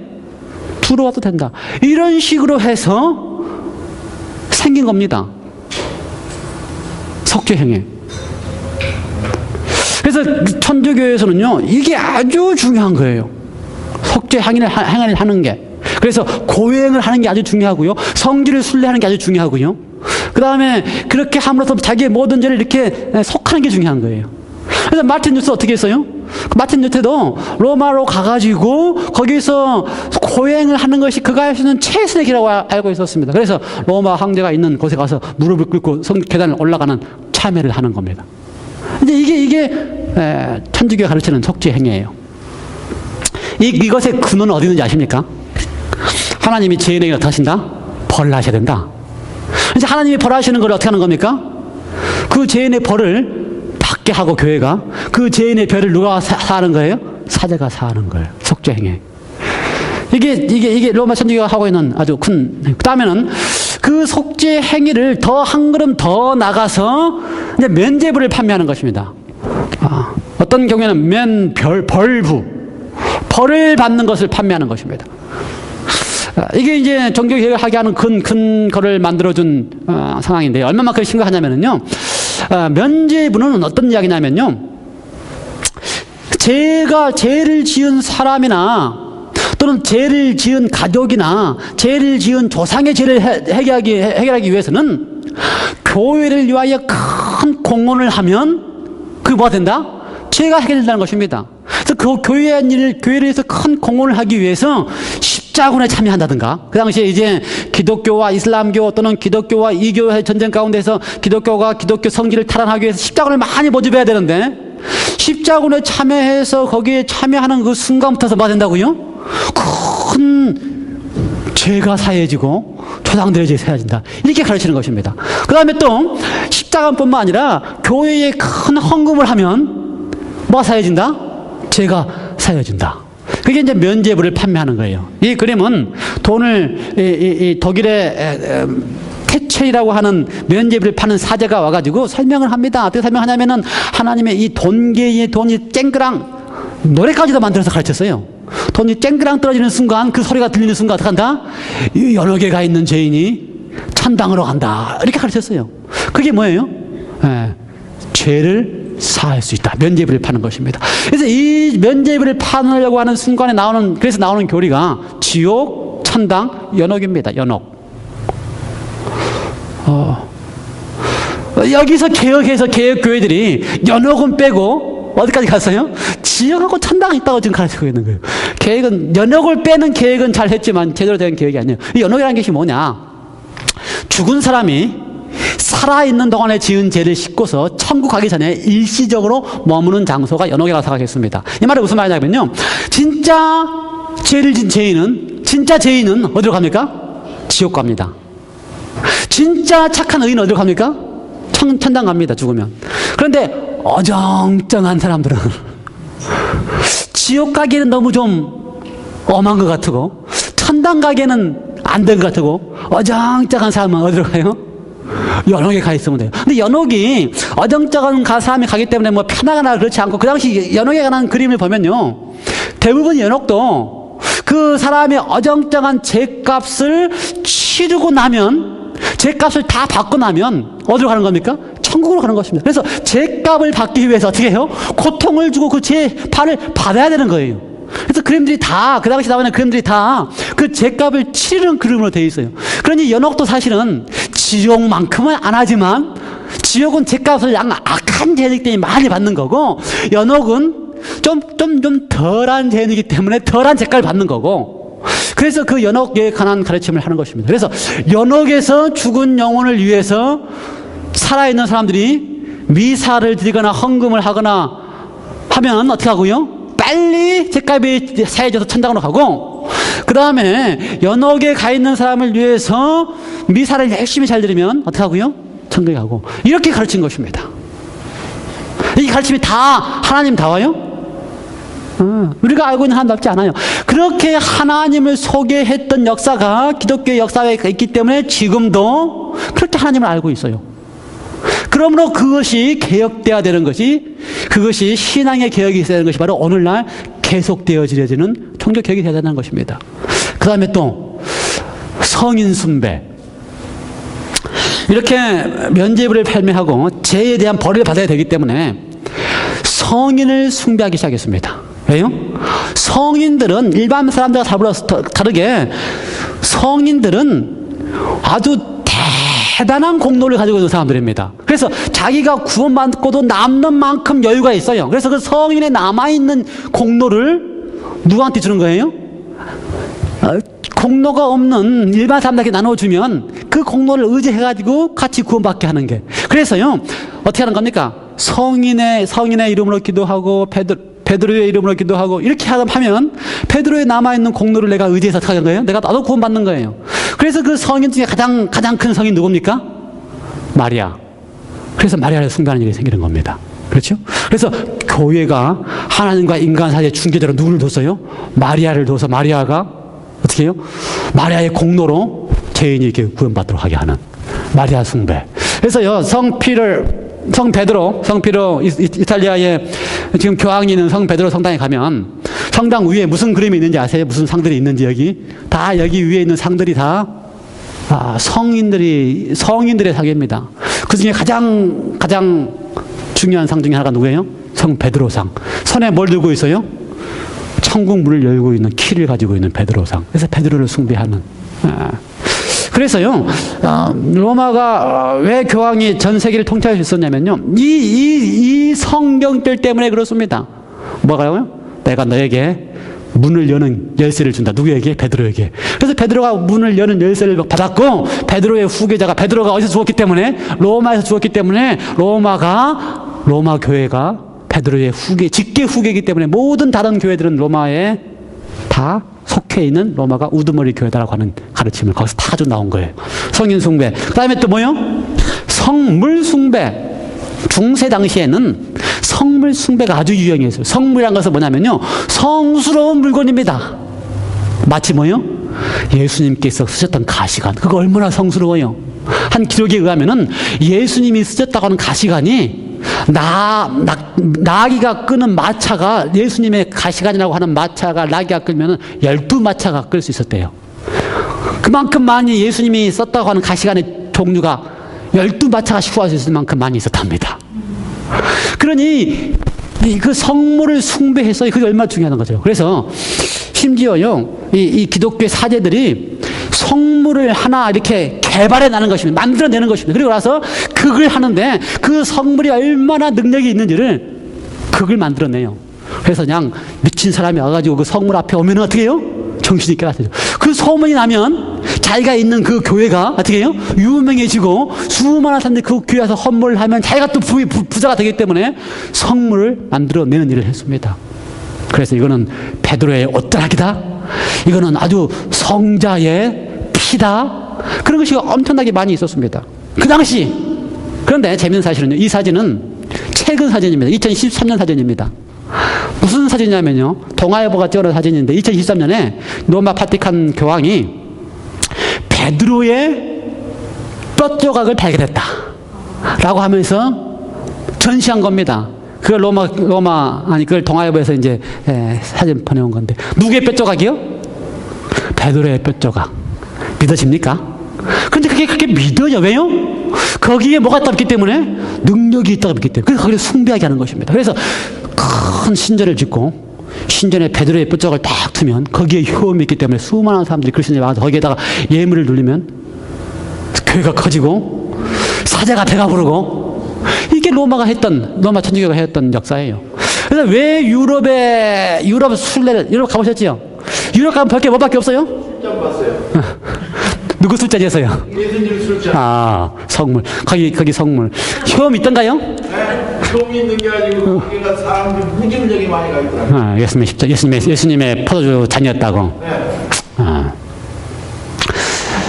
들어와도 된다. 이런 식으로 해서 생긴 겁니다. 속죄 행위. 그래서 천주교에서는요, 이게 아주 중요한 거예요. 속죄 행위를 하는 게. 그래서 고행을 하는 게 아주 중요하고요. 성질을 순례하는 게 아주 중요하고요. 그 다음에 그렇게 함으로써 자기의 모든 죄를 이렇게 속하는 게 중요한 거예요. 그래서 마틴 루터 어떻게 했어요? 마틴 루터도 로마로 가가지고 거기서 고행을 하는 것이 그가 할 수 있는 최선의 길이라고 알고 있었습니다. 그래서 로마 황제가 있는 곳에 가서 무릎을 꿇고 계단을 올라가는 참회를 하는 겁니다. 이제 이게 천주교가 가르치는 속죄 행위예요. 이것의 근원은 어디 있는지 아십니까? 하나님이 죄인에게 어떻게 하신다? 벌을 하셔야 된다. 이제 하나님이 벌하시는 걸 어떻게 하는 겁니까? 그 죄인의 벌을 받게 하고 교회가 그 죄인의 벌을 누가 사하는 거예요? 사제가 사하는 거예요. 속죄 행위. 이게 로마 천주교가 하고 있는 아주 큰. 그다음에는 그 속죄 행위를 더 한 걸음 더 나가서 이제 면죄부를 판매하는 것입니다. 어떤 경우에는 벌부, 벌을 받는 것을 판매하는 것입니다. 이게 이제 종교개혁을 하게 하는 큰 거를 만들어준 상황인데요. 얼마만큼 심각하냐면요. 면죄부는 어떤 이야기냐면요. 죄를 지은 사람이나 또는 죄를 지은 가족이나 죄를 지은 조상의 죄를 해결하기 위해서는 교회를 위하여 큰 공헌을 하면 그게 뭐가 된다? 죄가 해결된다는 것입니다. 그래서 그 교회를 위해서 큰 공헌을 하기 위해서 십자군에 참여한다든가, 그 당시에 이제 기독교와 이슬람교 또는 기독교와 이교의 전쟁 가운데서 기독교가 기독교 성질을 탈환하기 위해서 십자군을 많이 모집해야 되는데, 십자군에 참여해서 거기에 참여하는 그 순간부터서 뭐가 된다고요? 큰 죄가 사해지고 조상들의 죄가 사해진다, 이렇게 가르치는 것입니다. 그 다음에 또 십자가뿐만 아니라 교회에 큰 헌금을 하면 뭐가 사해진다? 죄가 사해진다. 그게 이제 면죄부를 판매하는 거예요. 이 그림은 돈을 독일의 태첼이라고 하는 면죄부를 파는 사제가 와가지고 설명을 합니다. 어떻게 설명하냐면은 하나님의 이 돈계의 돈이 쨍그랑 노래까지도 만들어서 가르쳤어요. 돈이 쨍그랑 떨어지는 순간, 그 소리가 들리는 순간 어떻게 한다? 이 여러 개가 있는 죄인이 천당으로 간다, 이렇게 가르쳤어요. 그게 뭐예요? 죄를 사할 수 있다. 면죄부를 파는 것입니다. 그래서 이 면죄부를 파려고 하는 순간에 그래서 나오는 교리가 지옥, 천당, 연옥입니다. 연옥. 여기서 개혁해서 개혁교회들이 연옥은 빼고 어디까지 갔어요? 지옥하고 천당이 있다고 지금 가르치고 있는 거예요. 계획은, 연옥을 빼는 계획은 잘 했지만 제대로 된 계획이 아니에요. 이 연옥이라는 것이 뭐냐? 죽은 사람이 살아있는 동안에 지은 죄를 씻고서 천국 가기 전에 일시적으로 머무는 장소가 연옥이라고 생각했습니다. 이 말이 무슨 말이냐면요, 진짜 죄를 진 진짜 죄인은 어디로 갑니까? 지옥 갑니다. 진짜 착한 의인은 어디로 갑니까? 천당 갑니다, 죽으면. 그런데 어정쩡한 사람들은 지옥 가기에는 너무 좀 엄한 것 같고, 천당 가기에는 안 된 것 같고, 어정쩡한 사람은 어디로 가요? 연옥에 가 있으면 돼요. 근데 연옥이 어정쩡한 사람이 가기 때문에 뭐 편하거나 그렇지 않고, 그 당시 연옥에 관한 그림을 보면요, 대부분 연옥도 그 사람의 어정쩡한 죄값을 치르고 나면, 죄값을 다 받고 나면 어디로 가는 겁니까? 천국으로 가는 것입니다. 그래서 죄값을 받기 위해서 어떻게 해요? 고통을 주고 그 죄판을 받아야 되는 거예요. 그래서 그림들이 다, 그 당시 나오는 그림들이 다 그 죄값을 치르는 그림으로 되어 있어요. 그러니 연옥도 사실은 지옥만큼은 안 하지만, 지옥은 죄값을 악한 죄이기 때문에 많이 받는 거고, 연옥은 좀 덜한 죄이기 때문에 덜한 죄값을 받는 거고, 그래서 그 연옥에 관한 가르침을 하는 것입니다. 그래서 연옥에서 죽은 영혼을 위해서 살아있는 사람들이 미사를 드리거나 헌금을 하거나 하면 어떻게 하고요? 빨리 죄값이 사해져서 천당으로 가고, 그 다음에 연옥에 가 있는 사람을 위해서 미사를 열심히 잘 드리면 어떻게 하고요? 천국에 가고, 이렇게 가르친 것입니다. 이 가르침이 다 하나님 다 와요? 우리가 알고 있는 하나님 답지 않아요. 그렇게 하나님을 소개했던 역사가 기독교의 역사에 있기 때문에 지금도 그렇게 하나님을 알고 있어요. 그러므로 그것이 개혁되어야 되는 것이, 그것이 신앙의 개혁이 있어야 되는 것이 바로 오늘날 계속되어지는 종교 개혁이 되어야 되는 것입니다. 그 다음에 또 성인 숭배, 이렇게 면죄부를 판매하고 죄에 대한 벌을 받아야 되기 때문에 성인을 숭배하기 시작했습니다. 왜요? 성인들은 일반 사람들과 다르게 성인들은 아주 대단한 공로를 가지고 있는 사람들입니다. 그래서 자기가 구원받고도 남는 만큼 여유가 있어요. 그래서 그 성인의 남아있는 공로를 누구한테 주는 거예요? 공로가 없는 일반 사람들에게 나눠주면 그 공로를 의지해가지고 같이 구원받게 하는 게. 그래서요, 어떻게 하는 겁니까? 성인의 이름으로 기도하고, 베드로의 이름으로 기도하고, 이렇게 하면 베드로에 남아있는 공로를 내가 의지해서 어떻게 하는 거예요? 나도 구원받는 거예요. 그래서 그 성인 중에 가장 큰 성인 누굽니까? 마리아. 그래서 마리아를 숭배하는 일이 생기는 겁니다. 그렇죠? 그래서 교회가 하나님과 인간 사이의 중개자로 누구를 뒀어요? 마리아를 둬서 마리아가 어떻게 해요? 마리아의 공로로 죄인이 이렇게 구원받도록 하게 하는 마리아 숭배. 그래서요, 성 베드로 이탈리아에 지금 교황이 있는 성 베드로 성당에 가면 성당 위에 무슨 그림이 있는지 아세요? 무슨 상들이 있는지 여기 위에 있는 상들이 다 성인들의 상입니다. 그 중에 가장 중요한 상 중에 하나가 누구예요? 성 베드로상. 손에 뭘 들고 있어요? 천국 문을 열고 있는 키를 가지고 있는 베드로상. 그래서 베드로를 숭배하는. 그래서요, 로마가 왜 교황이 전 세계를 통치할 수 있었냐면요, 이 성경들 때문에 그렇습니다. 뭐가요? 내가 너에게 문을 여는 열쇠를 준다. 누구에게? 베드로에게. 그래서 베드로가 문을 여는 열쇠를 받았고, 베드로의 후계자가, 베드로가 어디서 죽었기 때문에? 로마에서 죽었기 때문에 로마 교회가 베드로의 직계 후계이기 때문에 모든 다른 교회들은 로마에 다 속해 있는 로마가 우두머리 교회다라고 하는 가르침을 거기서 다 가지고 나온 거예요. 성인 숭배. 그 다음에 또 뭐요? 성물 숭배. 중세 당시에는 성물 숭배가 아주 유행했어요. 성물이란 것은 뭐냐면요, 성스러운 물건입니다. 마치 뭐요? 예수님께서 쓰셨던 가시관. 그거 얼마나 성스러워요. 한 기록에 의하면은 예수님이 쓰셨다고 하는 가시관이 나귀가 끄는 마차가, 예수님의 가시관이라고 하는 마차가 나귀가 끌면은 12마차가 끌 수 있었대요. 그만큼 많이 예수님이 썼다고 하는 가시관의 종류가 12마차가 싣고 수 있을 만큼 많이 있었답니다. 그러니 그 성물을 숭배해서 그게 얼마나 중요한 거죠. 그래서 심지어요, 이 기독교의 사제들이 성물을 하나 이렇게 개발해내는 것입니다. 만들어내는 것입니다. 그리고 나서 극을 하는데 그 성물이 얼마나 능력이 있는지를 극을 만들어내요. 그래서 그냥 미친 사람이 와가지고 그 성물 앞에 오면 어떻게 해요? 정신이 깨닫죠. 그 소문이 나면 자기가 있는 그 교회가 어떻게 해요? 유명해지고 수많은 사람들이 그 교회에서 헌물을 하면 자기가 또 부자가 되기 때문에 성물을 만들어내는 일을 했습니다. 그래서 이거는 베드로의 옷자락이다. 이거는 아주 성자의 피다. 그런 것이 엄청나게 많이 있었습니다. 그 당시. 그런데 재미있는 사실은요, 이 사진은 최근 사진입니다. 2013년 사진입니다. 무슨 사진이냐면요, 동아일보가 찍은 사진인데 2023년에 로마 바티칸 교황이 베드로의 뼈 조각을 발견했다 라고 하면서 전시한 겁니다. 그걸 그걸 동아일보에서 이제 사진 보내온 건데, 누구의 뼈 조각이요? 베드로의 뼈 조각. 믿어집니까? 그런데 그게 믿어요. 왜요? 거기에 뭐가 있기 때문에? 능력이 있다고 믿기 때문에. 그래서 거기를 숭배하게 하는 것입니다. 그래서 큰 신전을 짓고 신전에 베드로의 뼈 조각을 딱 두면 거기에 효험이 있기 때문에 수많은 사람들이 그리스도인에 와서 거기에다가 예물을 누리면 교회가 커지고 사제가 배가 부르고, 이게 로마 천주교가 했던 역사예요. 그래서 왜 유럽 가보셨지요? 유럽 가면 볼 게 뭐밖에 없어요? 술잔 봤어요. 누구 술잔이었어요? 예수님 술잔. 아, 성물. 거기 성물. 효험 있던가요? 네, 좀 있는 게 아니고 거기가 사람들이 무질력이 많이 가 있더라고요. 예수님의 포도주 잔이었다고. 네. 아.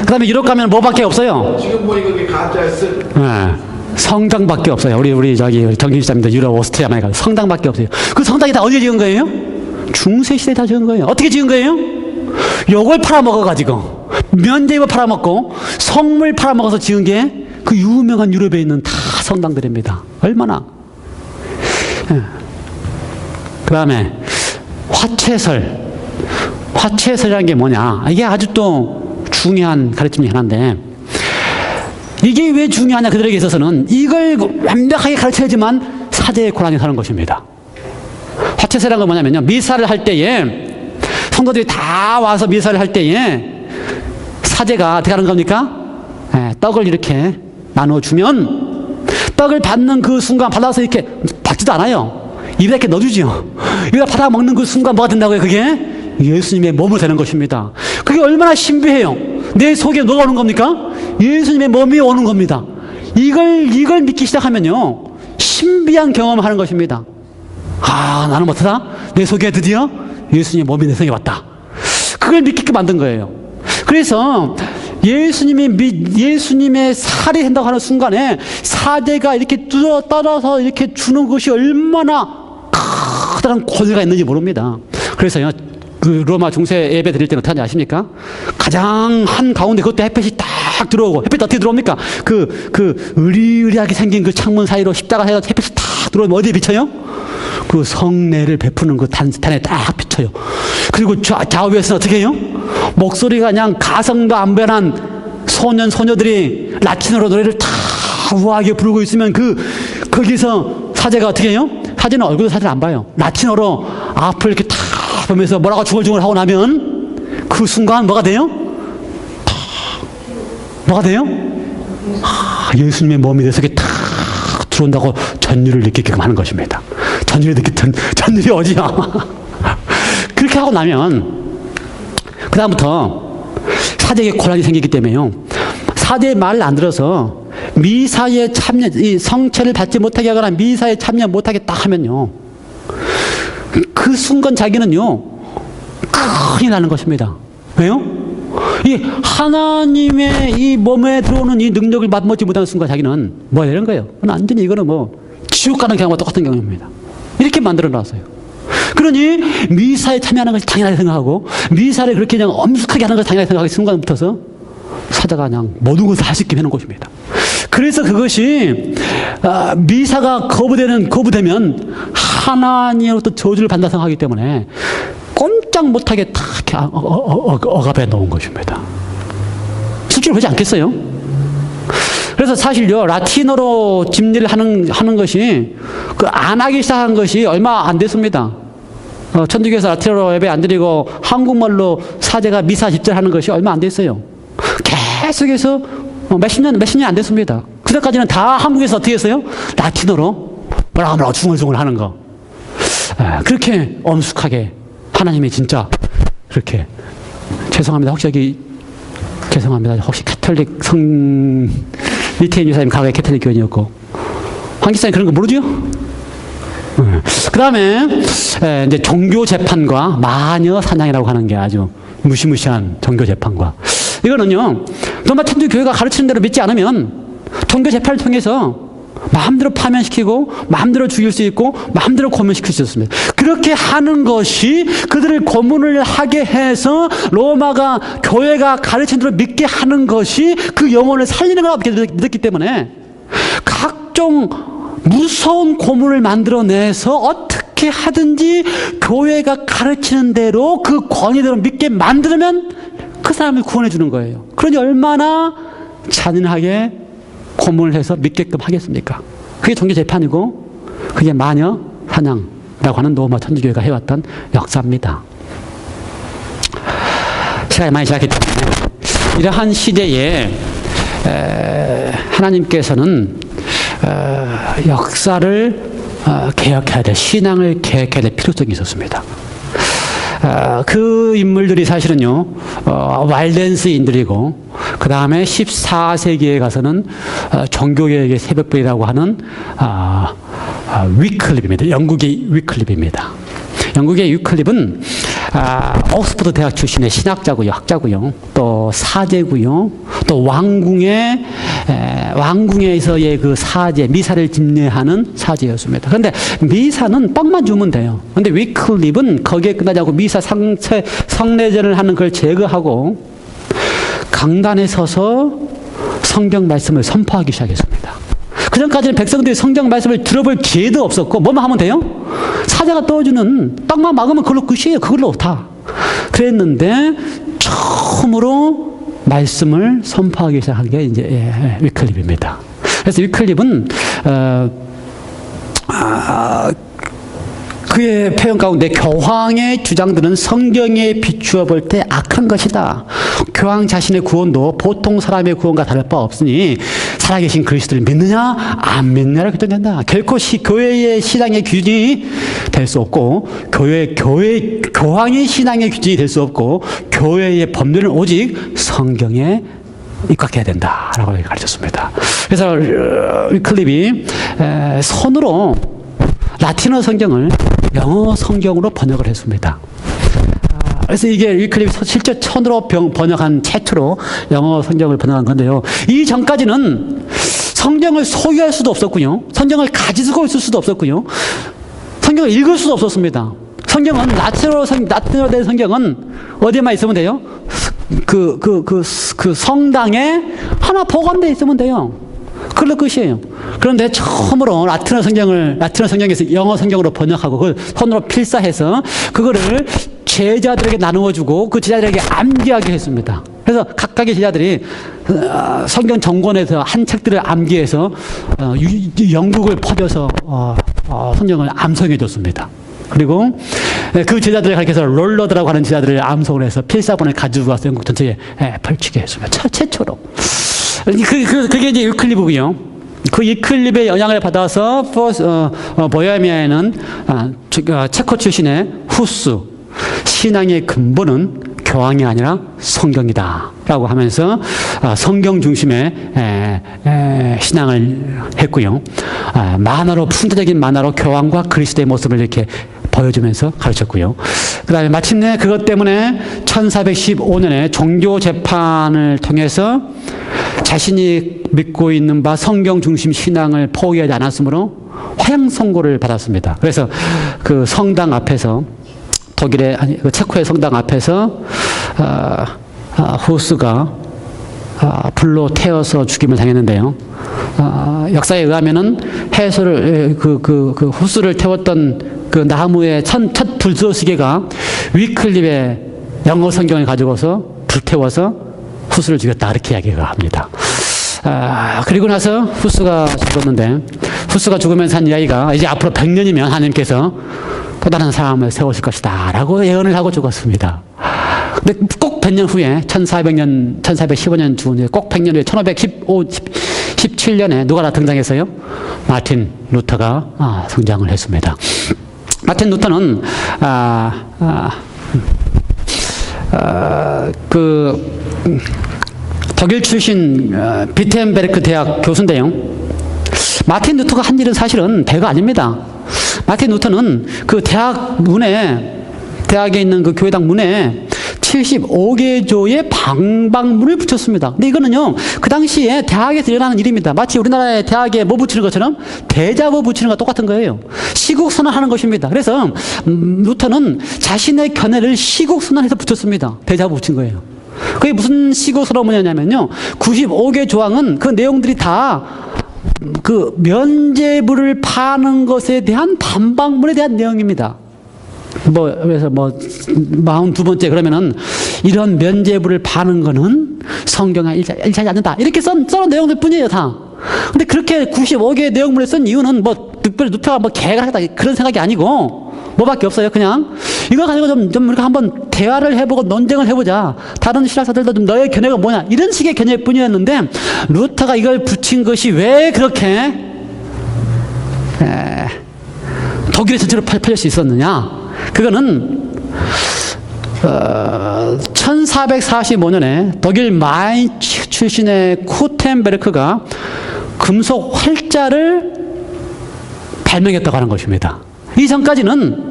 그 다음에 유럽 가면 뭐밖에 없어요? 지금 보니까 그게 가짜였어. 성당밖에 없어요. 우리 정신시장님들 유럽 오스트리아만 가서 성당밖에 없어요. 그 성당이 다 어디에 지은 거예요? 중세시대에 다 지은 거예요. 어떻게 지은 거예요? 요걸 팔아먹어가지고, 면제입을 팔아먹고, 성물 팔아먹어서 지은 게 그 유명한 유럽에 있는 다 성당들입니다. 얼마나. 그 다음에 화채설이라는 게 뭐냐. 이게 아주 또 중요한 가르침 중에 하나인데, 이게 왜 중요하냐, 그들에게 있어서는 이걸 완벽하게 가르쳐야지만 사제의 고난이 사는 것입니다. 화채설이라는 건 뭐냐면요, 미사를 할 때에 성도들이 다 와서 미사를 할 때에 사제가 어떻게 하는 겁니까? 떡을 이렇게 나눠주면 떡을 받는 그 순간, 받아서 이렇게 받지도 않아요. 입에 이렇게 넣어주죠. 입에 받아 먹는 그 순간 뭐가 된다고요? 그게 예수님의 몸이 되는 것입니다. 그게 얼마나 신비해요. 내 속에 뭐가 오는 겁니까? 예수님의 몸이 오는 겁니다. 이걸 믿기 시작하면요, 신비한 경험을 하는 것입니다. 아, 나는 어떠다? 내 속에 드디어 예수님의 몸이 내 속에 왔다. 그걸 믿게끔 만든 거예요. 그래서 예수님의 살이 된다고 하는 순간에 사제가 이렇게 떨어서 이렇게 주는 것이 얼마나 커다란 권위가 있는지 모릅니다. 그래서요, 그 로마 중세 예배 드릴 때는 어떻게 하는지 아십니까? 가장 한 가운데 그것도 햇볕이 딱 들어오고, 햇빛이 어떻게 들어옵니까? 그 으리으리하게 생긴 그 창문 사이로 십자가 해서 햇빛이 딱 들어오면 어디에 비쳐요? 그 성례를 베푸는 그 단에 딱 비쳐요. 그리고 좌우에서는 어떻게 해요? 목소리가 그냥 가성도 안 변한 소녀들이 라틴어로 노래를 다 우아하게 부르고 있으면 거기서 사제가 어떻게 해요? 사제는 얼굴도 사제를 안 봐요. 라틴어로 앞을 이렇게 다 보면서 뭐라고 중얼중얼 하고 나면 그 순간 뭐가 돼요? 뭐가 돼요? 예수님의 몸이 내 속에 탁 들어온다고 전율을 느끼게끔 하는 것입니다. 전율이 어디야? 그렇게 하고 나면 그 다음부터 사제에게 곤란이 생기기 때문에요. 사제의 말을 안 들어서 미사에 참여, 이 성체를 받지 못하게 하거나 미사에 참여 못하겠다 하면요, 그 순간 자기는요 큰일 나는 것입니다. 왜요? 이 하나님의 이 몸에 들어오는 이 능력을 맛보지 못하는 순간 자기는 뭐 이런 거예요. 완전히 이거는 뭐 지옥 가는 경우와 똑같은 경우입니다. 이렇게 만들어 놨어요. 그러니 미사에 참여하는 것이 당연하게 생각하고 미사를 그렇게 그냥 엄숙하게 하는 것을 당연하게 생각하기 순간부터서 사자가 그냥 모든 것을 할 수 있게 해놓은 것입니다. 그래서 그것이 미사가 거부되면 하나님으로부터 저주를 받는다 생각하기 때문에 꼼짝 못하게 다 이렇게 억압해 놓은 것입니다. 실제로 그러지 않겠어요? 그래서 사실요, 라틴어로 집례를 하는 것이 안 하기 시작한 것이 얼마 안 됐습니다. 천주교에서 라틴어로 예배 안 드리고 한국말로 사제가 미사 집제하는 것이 얼마 안 됐어요. 계속해서 몇십 년 안 됐습니다. 그때까지는 다 한국에서 어떻게 했어요? 라틴어로 뭐라고 중얼중얼 하는 거. 그렇게 엄숙하게 하나님이 진짜 그렇게 죄송합니다. 죄송합니다. 혹시 캐톨릭 리테인 유사님 과거에 캐톨릭 교인이었고 황 기사님 그런 거 모르죠? 그 다음에 이제 종교 재판과 마녀 사냥이라고 하는 게 아주 무시무시한 종교 재판과 이거는요, 정말 천주교회가 가르치는 대로 믿지 않으면 종교 재판을 통해서 마음대로 파면시키고 마음대로 죽일 수 있고 마음대로 고문시킬 수 있습니다. 그렇게 하는 것이 그들을 고문을 하게 해서 로마가 교회가 가르치는 대로 믿게 하는 것이 그 영혼을 살리는 거라고 믿었기 때문에 각종 무서운 고문을 만들어내서 어떻게 하든지 교회가 가르치는 대로 그 권위대로 믿게 만들면 그 사람을 구원해 주는 거예요. 그러니 얼마나 잔인하게 고문을 해서 믿게끔 하겠습니까? 그게 종교 재판이고 그게 마녀 사냥이라고 하는 로마 천주교회가 해왔던 역사입니다. 시간이 많이 지났기 때문에 이러한 시대에 하나님께서는 역사를 개혁해야 될, 신앙을 개혁해야 될 필요성이 있었습니다. 그 인물들이 사실은요, 왈덴스인들이고, 그 다음에 14세기에 가서는 종교개혁의 새벽별이라고 하는 위클립입니다. 영국의 위클립입니다. 영국의 위클립은 옥스퍼드 대학 출신의 신학자고요, 학자고요, 또 사제고요, 또 왕궁에서의 그 사제, 미사를 집례하는 사제였습니다. 그런데 미사는 떡만 주면 돼요. 그런데 위클립은 거기에 끝나지 않고 미사 성례전을 하는 걸 제거하고 강단에 서서 성경 말씀을 선포하기 시작했습니다. 그전까지는 백성들이 성경 말씀을 들어볼 기회도 없었고 뭐만 하면 돼요? 사자가 떠주는 떡만 막으면 그걸로 끝이에요. 그걸로 다. 그랬는데 처음으로 말씀을 선포하기 시작한 게 이제 위클립입니다. 그래서 위클립은 그의 표현 가운데 교황의 주장들은 성경에 비추어 볼 때 악한 것이다. 교황 자신의 구원도 보통 사람의 구원과 다를 바 없으니 살아계신 그리스도를 믿느냐 안 믿느냐를 결정된다. 결코 교회의 신앙의 기준이 될 수 없고 교황의 신앙의 기준이 될 수 없고 교회의 법률은 오직 성경에 입각해야 된다라고 가르쳤습니다. 그래서 위클립이 손으로 라틴어 성경을 영어 성경으로 번역을 했습니다. 그래서 이게 위클립이 실제 손으로 번역한 최초로 영어 성경을 번역한 건데요. 이 전까지는 성경을 소유할 수도 없었고요. 성경을 가지고 있을 수도 없었고요. 성경을 읽을 수도 없었습니다. 성경은 라틴어로 된 성경은 어디에만 있으면 돼요? 그 성당에 하나 보관되어 있으면 돼요. 그걸로 끝이에요. 그런데 처음으로 라틴어 성경에서 영어 성경으로 번역하고 그걸 손으로 필사해서 그거를 제자들에게 나누어주고 그 제자들에게 암기하게 했습니다. 그래서 각각의 제자들이 성경 정권에서 한 책들을 암기해서 영국을 퍼져서 성경을 암송해 줬습니다. 그리고 그 제자들을 가리켜서 롤러드라고 하는 제자들을 암송을 해서 필사본을 가지고 와서 영국 전체에 펼치게 했습니다. 최초로. 그게 이제 유클리프고요. 그 유클립의 영향을 받아서 보헤미아에는 체코 출신의 후스, 신앙의 근본은 교황이 아니라 성경이다 라고 하면서 성경 중심의 신앙을 했고요. 만화로, 풍자적인 만화로 교황과 그리스도의 모습을 이렇게 보여주면서 가르쳤고요. 그 다음에 마침내 그것 때문에 1415년에 종교재판을 통해서 자신이 믿고 있는 바 성경 중심 신앙을 포기하지 않았으므로 화형 선고를 받았습니다. 그래서 그 성당 앞에서 그 체코의 성당 앞에서 후스가 불로 태워서 죽임을 당했는데요. 역사에 의하면은 해소를 그 후스를 태웠던 그 나무의 첫 불쏘시개가 위클립의 영어 성경을 가지고서 불태워서 후스를 죽였다 이렇게 이야기가 합니다. 그리고 나서 후스가 죽었는데 후스가 죽으면서 한 이야기가 이제 앞으로 100년이면 하나님께서 또 다른 사람을 세우실 것이다 라고 예언을 하고 죽었습니다. 근데 꼭 100년 후에 1415년 죽은 후에 꼭 100년 후에 1517년에 누가 등장해서요? 마틴 루터가 등장을 했습니다. 마틴 루터는 독일 출신 비텐베르크 대학 교수인데요. 마틴 루터가 한 일은 사실은 별거 아닙니다. 마틴 루터는 그 대학에 있는 그 교회당 문에 75개조의 방방문을 붙였습니다. 근데 이거는요, 그 당시에 대학에서 일어나는 일입니다. 마치 우리나라의 대학에 뭐 붙이는 것처럼 대자보 붙이는 것과 똑같은 거예요. 시국선언하는 것입니다. 그래서 루터는 자신의 견해를 시국선언해서 붙였습니다. 대자보 붙인 거예요. 그게 무슨 시국선언문이냐면요, 95개 조항은 그 내용들이 다 그 면죄부를 파는 것에 대한 반박문에 대한 내용입니다. 그래서 42번째 그러면은 이런 면죄부를 파는 거는 성경에 일치하지 않는다. 이렇게 써놓은 내용들 뿐이에요, 다. 근데 그렇게 95개의 내용물을 쓴 이유는 특별히 루터가 계획을 하겠다 그런 생각이 아니고 뭐밖에 없어요. 그냥 이거 가지고 좀 우리가 한번 대화를 해보고 논쟁을 해보자. 다른 신학자들도 좀 너의 견해가 뭐냐 이런 식의 견해일 뿐이었는데 루터가 이걸 붙인 것이 왜 그렇게 독일에 전체로 팔릴 수 있었느냐? 그거는 1445년에 독일 마인츠 출신의 쿠텐베르크가 금속 활자를 발명했다고 하는 것입니다. 이 전까지는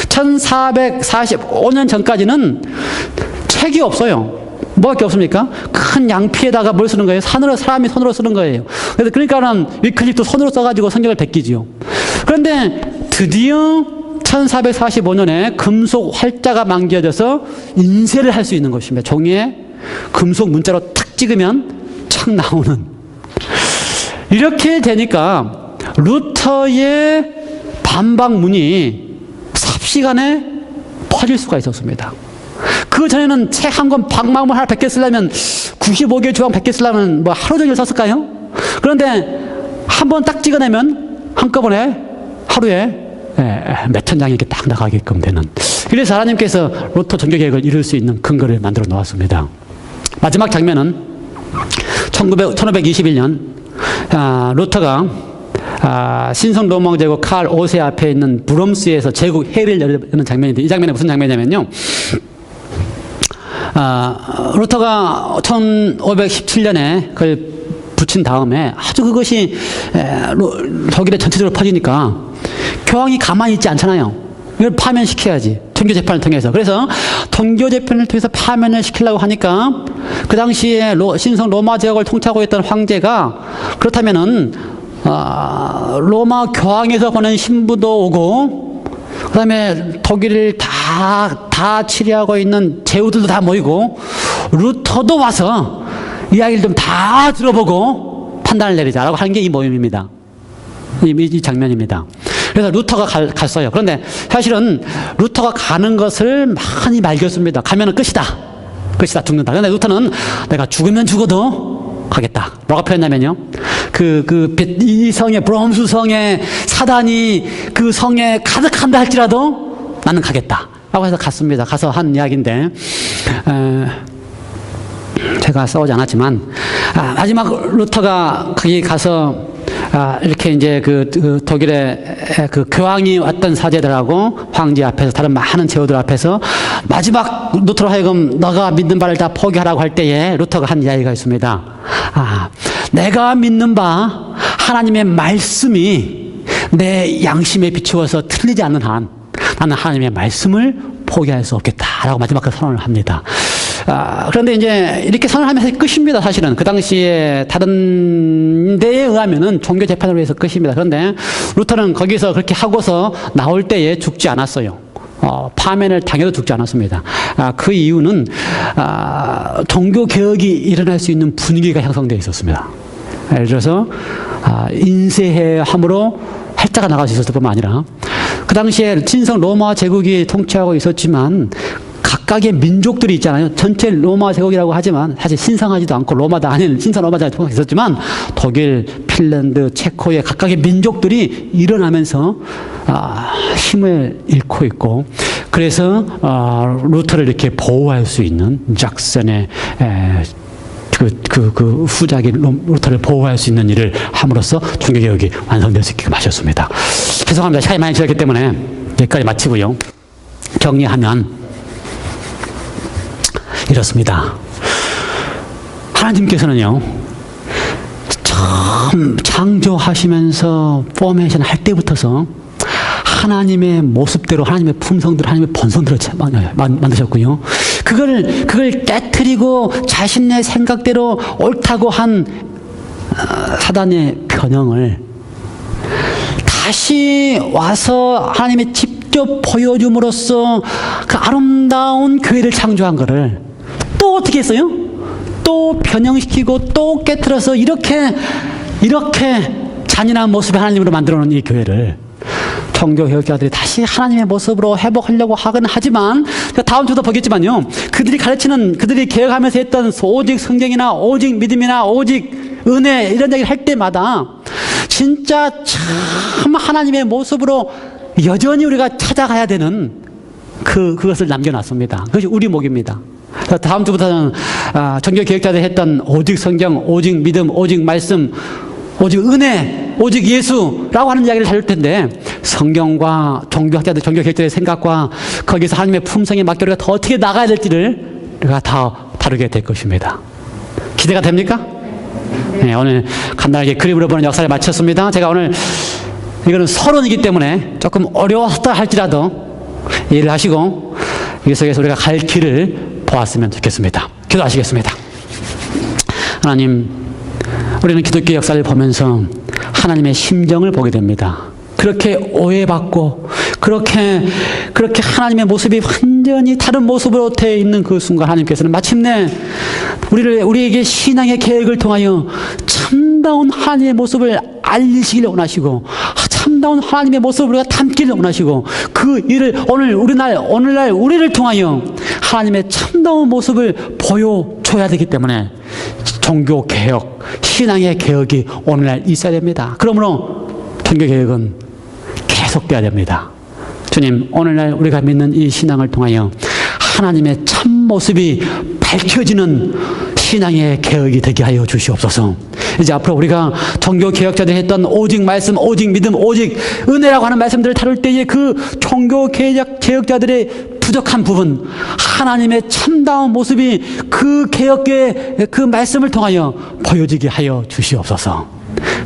1445년 전까지는 책이 없어요. 뭐밖에 없습니까? 큰 양피에다가 뭘 쓰는 거예요? 사람이 손으로 쓰는 거예요. 그러니까는 위클립도 손으로 써가지고 성경을 베끼지요. 그런데 드디어 1445년에 금속 활자가 만들어져서 인쇄를 할 수 있는 것입니다. 종이에 금속 문자로 탁 찍으면 착 나오는. 이렇게 되니까 루터의 반박문이 삽시간에 퍼질 수가 있었습니다. 그 전에는 책 한 권 방막문 하나 100개 쓰려면 95개 조항 100개 쓰려면 하루 종일 썼을까요? 그런데 한 번 딱 찍어내면 한꺼번에 하루에 몇천 장이 이렇게 딱 나가게끔 되는. 그래서 하나님께서 루터 종교 계획을 이룰 수 있는 근거를 만들어 놓았습니다. 마지막 장면은 1521년 루터가 신성 로마 제국 칼 5세 앞에 있는 브롬스에서 제국 회의를 여는 장면인데, 이 장면이 무슨 장면이냐면요, 루터가 1517년에 그걸 붙인 다음에 아주 그것이 독일에 전체적으로 퍼지니까 교황이 가만히 있지 않잖아요. 이걸 파면시켜야지. 종교재판을 통해서. 그래서 종교재판을 통해서 파면을 시키려고 하니까 그 당시에 신성 로마 제국을 통치하고 있던 황제가 그렇다면은 로마 교황에서 보낸 신부도 오고 그 다음에 독일을 다 치리하고 있는 제후들도 다 모이고 루터도 와서 이야기를 좀 다 들어보고 판단을 내리자라고 하는 게 이 모임입니다. 이 장면입니다. 그래서 루터가 갔어요. 그런데 사실은 루터가 가는 것을 많이 말겼습니다. 가면은 끝이다. 죽는다. 그런데 루터는 내가 죽으면 죽어도 가겠다. 뭐가 표현냐면요. 이 성에, 브롬스 성에 사단이 그 성에 가득한다 할지라도 나는 가겠다. 라고 해서 갔습니다. 가서 한 이야기인데, 제가 싸우지 않았지만, 마지막 루터가 거기 가서, 이렇게 이제 독일의 교황이 왔던 사제들하고 황제 앞에서 다른 많은 제후들 앞에서 마지막 루터로 하여금 너가 믿는 바를 다 포기하라고 할 때에 루터가 한 이야기가 있습니다. 내가 믿는 바 하나님의 말씀이 내 양심에 비추어서 틀리지 않는 한 나는 하나님의 말씀을 포기할 수 없겠다라고 마지막으로 선언을 합니다. 그런데 이제 이렇게 선언하면서 끝입니다. 사실은 그 당시에 다른 데에 의하면은 종교 재판으로 해서 끝입니다. 그런데 루터는 거기서 그렇게 하고서 나올 때에 죽지 않았어요. 파면을 당해도 죽지 않았습니다. 그 이유는 종교 개혁이 일어날 수 있는 분위기가 형성되어 있었습니다. 예를 들어서 인쇄함으로 활자가 나갈 수 있었을 뿐만 아니라 그 당시에 친성 로마 제국이 통치하고 있었지만 각각의 민족들이 있잖아요. 전체 로마 제국이라고 하지만 사실 신성하지도 않고 로마도 아닌 신성 로마 제국이 통치했었지만 독일, 핀란드, 체코의 각각의 민족들이 일어나면서 힘을 잃고 있고 그래서 루터를 이렇게 보호할 수 있는 잭슨의 그 후작인 루터를 보호할 수 있는 일을 함으로써 종교개혁이 완성될 수 있게 하셨습니다. 죄송합니다. 시간이 많이 지났기 때문에 여기까지 마치고요. 정리하면 이렇습니다. 하나님께서는요, 처음 창조하시면서 포메이션 할 때부터서 하나님의 모습대로, 하나님의 품성대로, 하나님의 본성대로 만드셨고요. 그걸 깨트리고 자신의 생각대로 옳다고 한 사단의 변형을 다시 와서 하나님의 직접 보여줌으로써 그 아름다운 교회를 창조한 거를 또 어떻게 했어요? 또 변형시키고 또 깨트려서 이렇게 잔인한 모습의 하나님으로 만들어 놓은 이 교회를 종교개혁자들이 다시 하나님의 모습으로 회복하려고 하긴 하지만 다음 주도 보겠지만요. 그들이 개혁하면서 했던 오직 성경이나 오직 믿음이나 오직 은혜 이런 얘기를 할 때마다 진짜 참 하나님의 모습으로 여전히 우리가 찾아가야 되는 그것을 남겨놨습니다. 그것이 우리 목입니다. 다음 주부터는 종교개혁자들이 했던 오직 성경, 오직 믿음, 오직 말씀, 오직 은혜, 오직 예수라고 하는 이야기를 다룰 텐데 성경과 종교개혁자들의 생각과 거기서 하나님의 품성에 맞게 우리가 더 어떻게 나가야 될지를 우리가 다 다루게 될 것입니다. 기대가 됩니까? 네, 오늘 간단하게 그림으로 보는 역사를 마쳤습니다. 제가 오늘 이거는 서론이기 때문에 조금 어려웠다 할지라도 이해를 하시고 이 속에서 우리가 갈 길을 보았으면 좋겠습니다. 기도하시겠습니다. 하나님, 우리는 기독교 역사를 보면서 하나님의 심정을 보게 됩니다. 그렇게 오해받고 그렇게 하나님의 모습이 완전히 다른 모습으로 되어 있는 그 순간 하나님께서는 마침내 우리에게 신앙의 계획을 통하여 참다운 하나님의 모습을 알리시기를 원하시고 참다운 하나님의 모습을 우리가 담기를 원하시고 그 일을 오늘날 우리를 통하여 하나님의 참다운 모습을 보여줘야 되기 때문에 종교개혁, 신앙의 개혁이 오늘날 있어야 됩니다. 그러므로 종교개혁은 계속돼야 됩니다. 주님, 오늘날 우리가 믿는 이 신앙을 통하여 하나님의 참모습이 밝혀지는 신앙의 개혁이 되게 하여 주시옵소서. 이제 앞으로 우리가 종교개혁자들이 했던 오직 말씀, 오직 믿음, 오직 은혜라고 하는 말씀들을 다룰 때에 그 종교개혁자들의 부족한 부분, 하나님의 참다운 모습이 그 개혁의 그 말씀을 통하여 보여지게 하여 주시옵소서.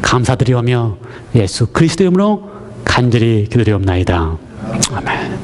감사드리오며 예수 그리스도 이름으로 간절히 기도드리옵나이다. 아멘.